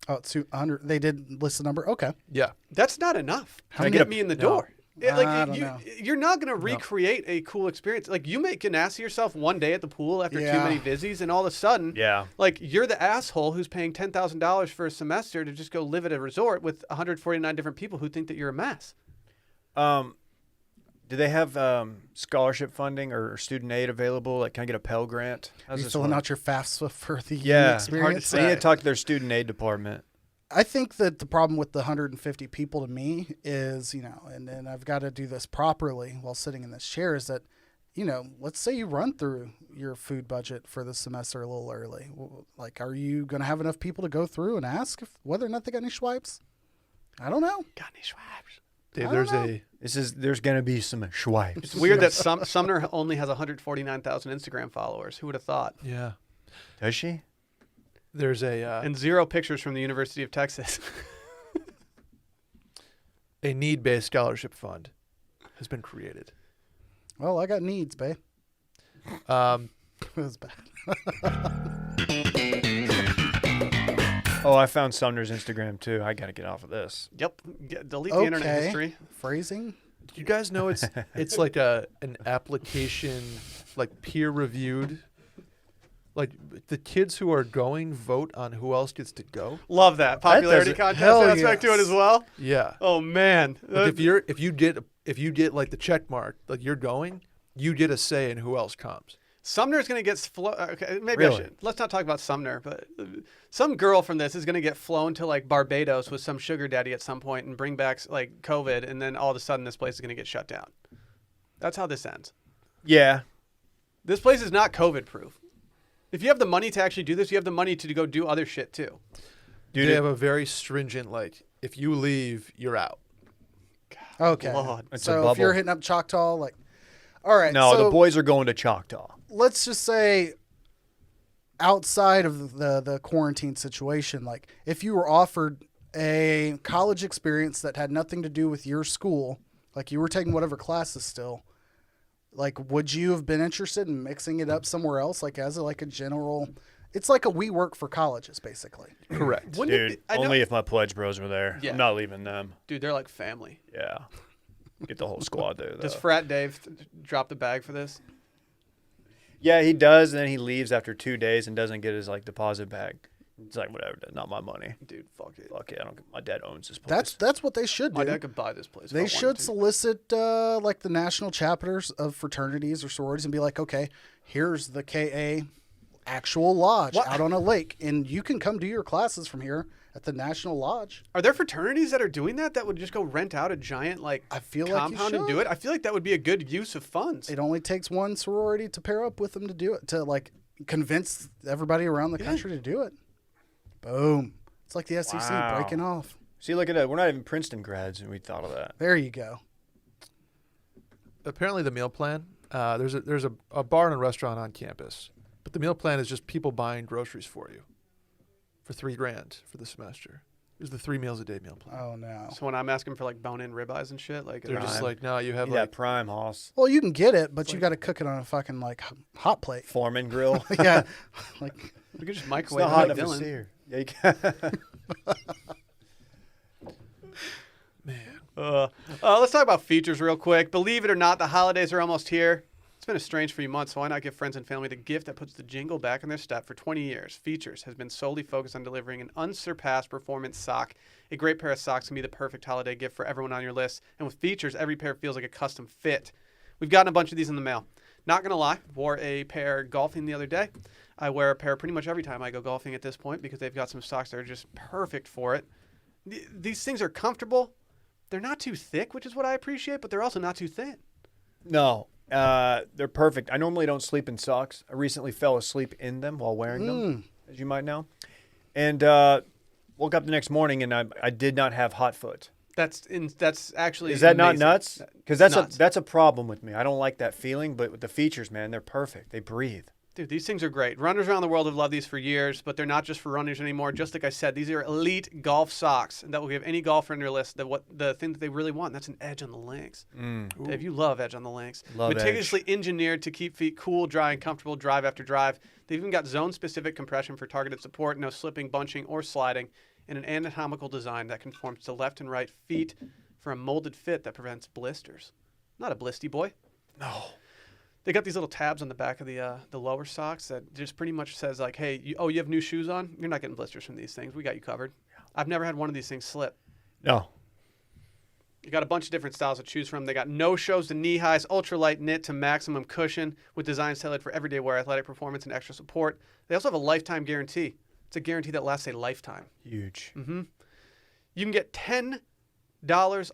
Oh, it's 200. They did list the number. Okay. Yeah. That's not enough Can I to get get a- me in the No. door. I don't know. You're not going to recreate a cool experience. Like, you make an ass of yourself one day at the pool after too Yeah. many vizies, and all of a sudden, Yeah. like, you're the asshole who's paying $10,000 for a semester to just go live at a resort with 149 different people who think that you're a mess. Do they have scholarship funding or student aid available? Like, can I get a Pell Grant? Are you filling out your FAFSA for the Yeah. experience? I need to talk to their student aid department. I think that the problem with the 150 people to me is, and I've got to do this properly while sitting in this chair, is that, let's say you run through your food budget for the semester a little early. Like, are you going to have enough people to go through and ask whether or not they got any swipes? I don't know. Got any swabs? Dave, I there's don't know. There's gonna be some swipes. It's weird that Sumner only has 149,000 Instagram followers. Who would have thought? Yeah. Does she? There's a And 0 pictures from the University of Texas. a need-based scholarship fund has been created. Well, I got needs, babe. Um, It was bad. Oh, I found Sumner's Instagram too. I gotta get off of this. Yep. Delete the internet Okay. history. Phrasing? do you guys know it's like an application, like peer-reviewed? Like the kids who are going vote on who else gets to go. Love that popularity doesn't- contest hell aspect to it yes. as well. Yeah. Oh man. Like if you get like the check mark, like you're going, you get a say in who else comes. Sumner's going to get okay, maybe Really? I should. Let's not talk about Sumner, but some girl from this is going to get flown to like Barbados with some sugar daddy at some point and bring back like COVID, and then all of a sudden this place is going to get shut down. That's how this ends. Yeah. This place is not COVID proof. If you have the money to actually do this, you have the money to go do other shit too. Dude, They have a very stringent if you leave, you're out. Okay. Lord. It's a So if bubble. you're hitting up Choctaw, like, all right. No, so the boys are going to Choctaw. let's just say outside of the quarantine situation, like if you were offered a college experience that had nothing to do with your school, like you were taking whatever classes still, Like, would you have been interested in mixing it up somewhere else, like as a general? It's like a WeWork for colleges, basically. Correct. Wouldn't it Dude, be- I know- only if my pledge bros were there. Yeah. I'm not leaving them. Dude, they're like family. Yeah. Get the whole squad there, though. Does Frat Dave drop the bag for this? Yeah, he does, and then he leaves after 2 days and doesn't get his deposit back. It's like, whatever, not my money. Dude, fuck it. Fuck it, my dad owns this place. That's what they should My do. dad could buy this place. if I They wanted should to. solicit like the national chapters of fraternities or sororities and be like, okay, here's the KA actual lodge What? out on a lake, and you can come do your classes from here at the National Lodge. Are there fraternities that are doing that would just go rent out a giant I feel like you compound and do should. it? I feel like that would be a good use of funds. It only takes one sorority to pair up with them to do it, to convince everybody around the country to do it. Boom. It's like the SEC Wow. breaking off. See, look at that. We're not even Princeton grads, and we thought of that. There you go. Apparently, the meal plan. There's a bar and a restaurant on campus, but the meal plan is just people buying groceries for you for $3,000 for the semester. There's the 3 meals a day meal plan. Oh, no. So when I'm asking for bone-in ribeyes and shit, They're just Prime. like, no, you have Yeah, prime hoss. Well, you can get it, but you got to cook it on a fucking, hot plate. Foreman grill. Yeah. we could just It's microwave not it hot like enough to Dillon. sear. Yeah, you can. man. Let's talk about features real quick. Believe it or not, the holidays are almost here. It's been a strange few months, so why not give friends and family the gift that puts the jingle back in their step? For 20 years, Features has been solely focused on delivering an unsurpassed performance sock. A great pair of socks can be the perfect holiday gift for everyone on your list. And with Features, every pair feels like a custom fit. We've gotten a bunch of these in the mail. Not going to lie, wore a pair golfing the other day. I wear a pair pretty much every time I go golfing at this point because they've got some socks that are just perfect for it. These things are comfortable. They're not too thick, which is what I appreciate, but they're also not too thin. No, they're perfect. I normally don't sleep in socks. I recently fell asleep in them while wearing them, as you might know. And woke up the next morning, and I did not have hot foot. That's actually Is that not amazing. nuts? Because Nuts. that's a problem with me. I don't like that feeling, but with the Features, man, they're perfect. They breathe. Dude, these things are great. Runners around the world have loved these for years, but they're not just for runners anymore. Just like I said, these are elite golf socks, and that will give any golfer on your list the thing that they really want. And that's an edge on the links. Dave, you love edge on the links. Love Meticulously engineered to keep feet cool, dry, and comfortable drive after drive. They've even got zone-specific compression for targeted support, no slipping, bunching, or sliding, and an anatomical design that conforms to left and right feet for a molded fit that prevents blisters. Not a blisty boy. No. They got these little tabs on the back of the lower socks that just pretty much says like, hey, you have new shoes on? You're not getting blisters from these things. We got you covered. I've never had one of these things slip. No. You got a bunch of different styles to choose from. They got no shows to knee highs, ultralight knit to maximum cushion with designs tailored for everyday wear, athletic performance, and extra support. They also have a lifetime guarantee. It's a guarantee that lasts a lifetime. Huge. You can get $10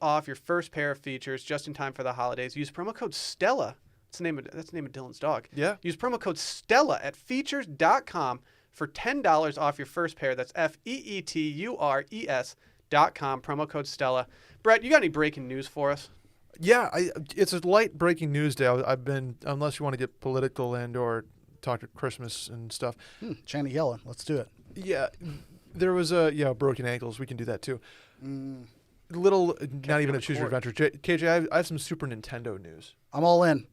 off your first pair of Features just in time for the holidays. Use promo code STELLA. That's the name of Dillon's dog. Yeah. Use promo code STELLA at features.com for $10 off your first pair. That's FEETURES.com, promo code STELLA. Brett, you got any breaking news for us? Yeah, it's a light breaking news day. I've been, unless you want to get political and or talk to Christmas and stuff. Janet Yellen. Let's do it. Yeah, there was broken ankles. We can do that too. Little, not even a choose your adventure. KJ, I have some Super Nintendo news. I'm all in.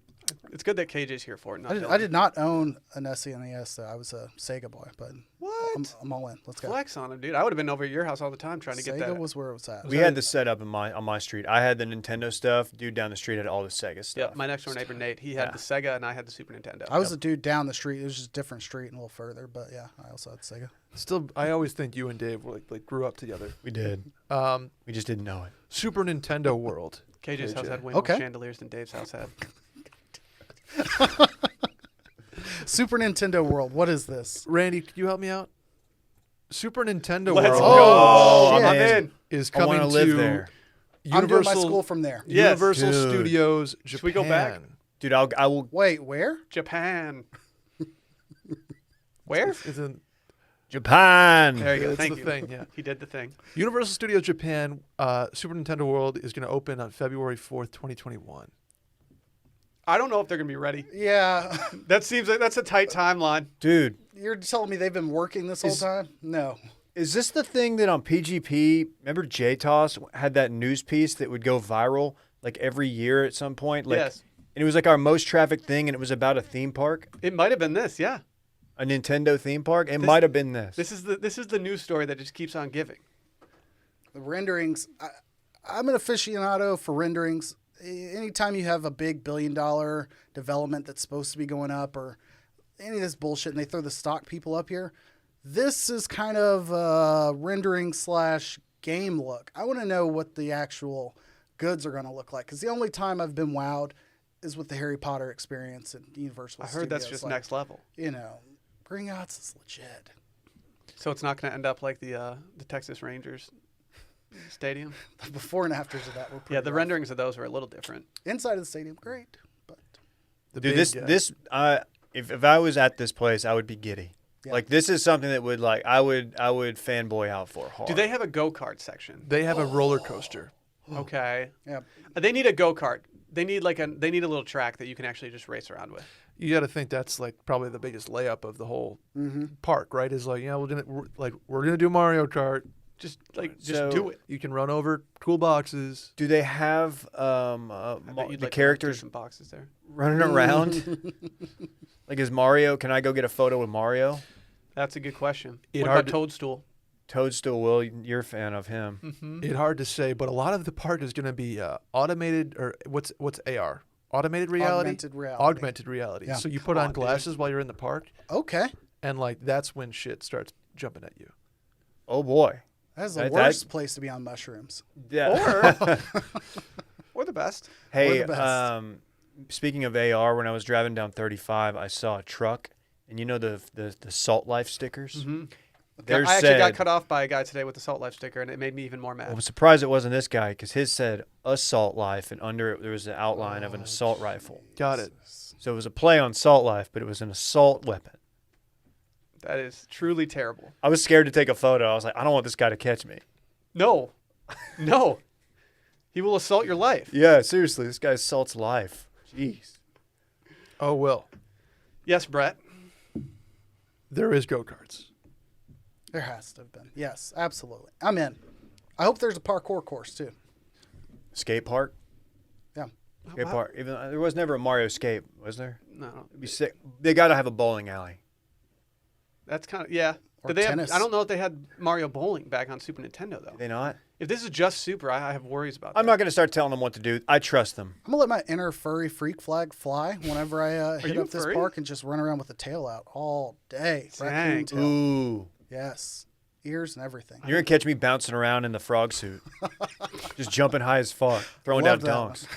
It's good that KJ's here for it. Not I did not own an SNES. I was a Sega boy, but What? I'm all in. Let's go. Flex on him, dude. I would have been over at your house all the time trying to get Sega that. was where it was at. We had the setup on my street. I had the Nintendo stuff. Dude down the street had all the Sega stuff. Yep, my next door neighbor Nate, he had the Sega and I had the Super Nintendo. I was a dude down the street. It was just a different street and a little further, but yeah, I also had Sega. Still, I always think you and Dave were like grew up together. We did. We just didn't know it. Super Nintendo World. KJ's house KJ. had way more Okay. chandeliers than Dave's house had. Super Nintendo World. What is this? Randy, could you help me out? Super Nintendo Let's World go. shit. I'm man. in. is I want coming to live to there. I'm doing my Universal school from there. Yes. Universal Dude. Studios Japan. Should we go back? Dude, I will. Wait, where? Japan. Where? It's in, Japan. There you go. it's Thank the you. thing, yeah. He did the thing. Universal Studios Japan Super Nintendo World is going to open on February 4th, 2021. I don't know if they're gonna be ready. Yeah. That seems like that's a tight timeline. Dude, You're telling me they've been working this whole time? No. is this the thing that on PGP, remember JTOS had that news piece that would go viral like every year at some point? Like, Yes. And it was like our most trafficked thing, and it was about a theme park, It might have been this, yeah. a Nintendo theme park. It might have been this. This is the news story that just keeps on giving. The renderings. I'm an aficionado for renderings. Anytime you have a big $1 billion development that's supposed to be going up, or any of this bullshit, and they throw the stock people up here, this is kind of rendering / game look. I want to know what the actual goods are going to look like, because the only time I've been wowed is with the Harry Potter experience at Universal I Studios. heard that's just next level. You know, Green Yachts is legit. So it's not going to end up like the Texas Rangers stadium. The before and afters of that were pretty Yeah, the rough. renderings of those were a little different. Inside of the stadium, great, but Dude, if I was at this place, I would be giddy. Yeah. Like, this is something that would, like, I would fanboy out for hard. Do they have a go-kart section? They have a roller coaster. Okay. yeah. They need a go-kart. They need a little track that you can actually just race around with. You got to think that's like probably the biggest layup of the whole park, right? Is like, we're gonna do Mario Kart. Just So- do it. You can run over cool boxes. Do they have I bet you'd the like characters some boxes there. running around? Like, is Mario? Can I go get a photo with Mario? That's a good question. It What hard about to- Toadstool? Toadstool, Will, you're a fan of him. It's hard to say, but a lot of the park is going to be automated, or what's AR? Automated reality? Augmented reality. Augmented reality. Yeah. So you put Come on on, dude. glasses while you're in the park, Okay, and like that's when shit starts jumping at you. Oh boy. that's the That- worst place to be on mushrooms. Yeah. Or the best. Hey, the best. speaking of AR, when I was driving down 35, I saw a truck, and you know the Salt Life stickers. Mm-hmm. Theirs I actually got said- cut off by a guy today with the Salt Life sticker, and it made me even more Well, mad. I'm surprised it wasn't this guy, because his said Assault Life, and under it there was an outline of an assault rifle. Got it. So it was a play on Salt Life, but it was an assault weapon. That is truly terrible. I was scared to take a photo. I was like, I don't want this guy to catch me. No. No. He will assault your life. Yeah, seriously, this guy assaults life. Jeez. Oh well, Yes, Brett. there is go-karts. There has to have been. Yes, absolutely. I'm in. I hope there's a parkour course too. Skate park? Yeah. Skate park. Even there was never a Mario skate, was there? No. It'd be sick. They got to have a bowling alley. That's kind of, yeah. Or Did they tennis. I don't know if they had Mario Bowling back on Super Nintendo, though. Did they not? If this is just Super, I have worries about I'm that. not going to start telling them what to do. I trust them. I'm gonna let my inner furry freak flag fly whenever I hit you up this furry? park and just run around with the tail out all day. Dang. Raccoon tail. Ooh. Yes, ears and everything. You're going to catch me bouncing around in the frog suit. Just jumping high as fuck. Throwing Love down that donks.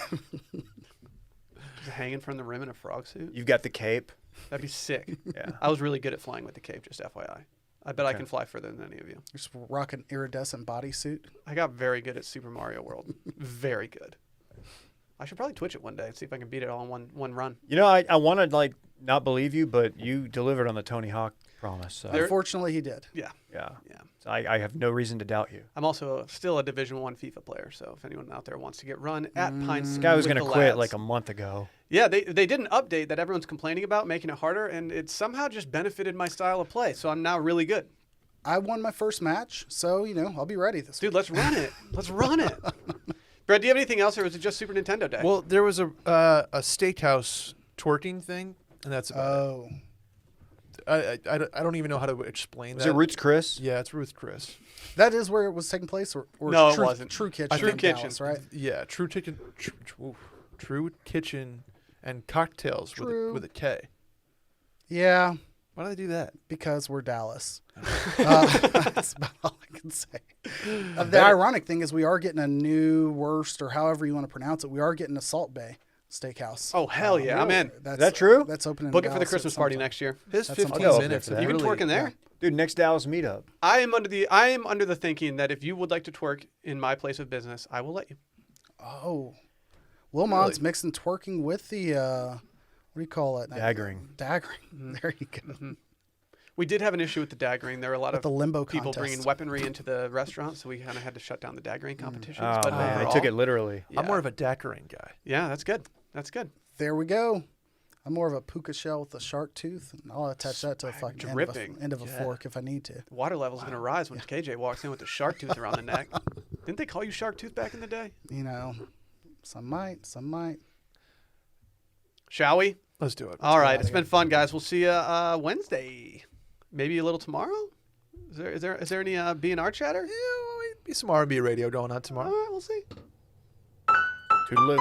Just hanging from the rim in a frog suit. You've got the cape. That'd be sick. Yeah. I was really good at flying with the cape, just FYI. I bet I Okay. can fly further than any of you. You're just rocking iridescent bodysuit. I got very good at Super Mario World. Very good. I should probably Twitch it one day and see if I can beat it all in one run. You know, I want to, like, not believe you, but you delivered on the Tony Hawk promise. So, There- Unfortunately, he did. Yeah. yeah. Yeah. So I have no reason to doubt you. I'm also still a Division 1 FIFA player, so if anyone out there wants to get run at Pine This guy was with going to the quit lads. like a month ago. Yeah, they did an update that everyone's complaining about, making it harder, and it somehow just benefited my style of play, so I'm now really good. I won my first match, so I'll be ready this Dude, week. let's run it. Let's run it. Brett, do you have anything else, or was it just Super Nintendo Day? Well, there was a steakhouse twerking thing, and that's about it. I don't even know how to explain Was that. it Roots Chris? Yeah, it's Ruth Chris. That is where it was taking place, or No, it True, wasn't. True Kitchen. True in Kitchen. Dallas, right? Yeah, True Kitchen and cocktails True. with a K. Yeah, Why do they do that? because we're Dallas. That's about all I can say. The ironic thing is we are getting a new Worst, or however you want to pronounce it. We are getting a Salt Bay Steakhouse. Oh, hell yeah, I'm in. That's, Is that true? That's opening. Book in it for the Dallas at Christmas some party time. next year. His That's 15 something. minutes. You is You can really- twerk in there. Dude, next Dallas meetup. I am under the thinking that if you would like to twerk in my place of business, I will let you. Oh, Wilmot's mixing twerking with the what do you call it? Daggering. Daggering. There you go. We did have an issue with the daggering. There were a lot With of the limbo people contest. bringing weaponry into the restaurant, so we kind of had to shut down the daggering competitions. Oh, but man. They overall- took it literally. Yeah. I'm more of a daiquiring guy. Yeah, that's good. That's good. There we go. I'm more of a puka shell with a shark tooth, and I'll attach that to a fucking dripping. end of a fork if I need to. The water level's going to rise when KJ walks in with the shark tooth around the neck. Didn't they call you Shark Tooth back in the day? Some might, some might. Shall we? Let's do it. All right. outta It's here. been fun, guys. We'll see you Wednesday. Maybe a little tomorrow. Is there any B&R chatter? Yeah, well, be some R&B radio going on All tomorrow. right. We'll see. Toodaloo.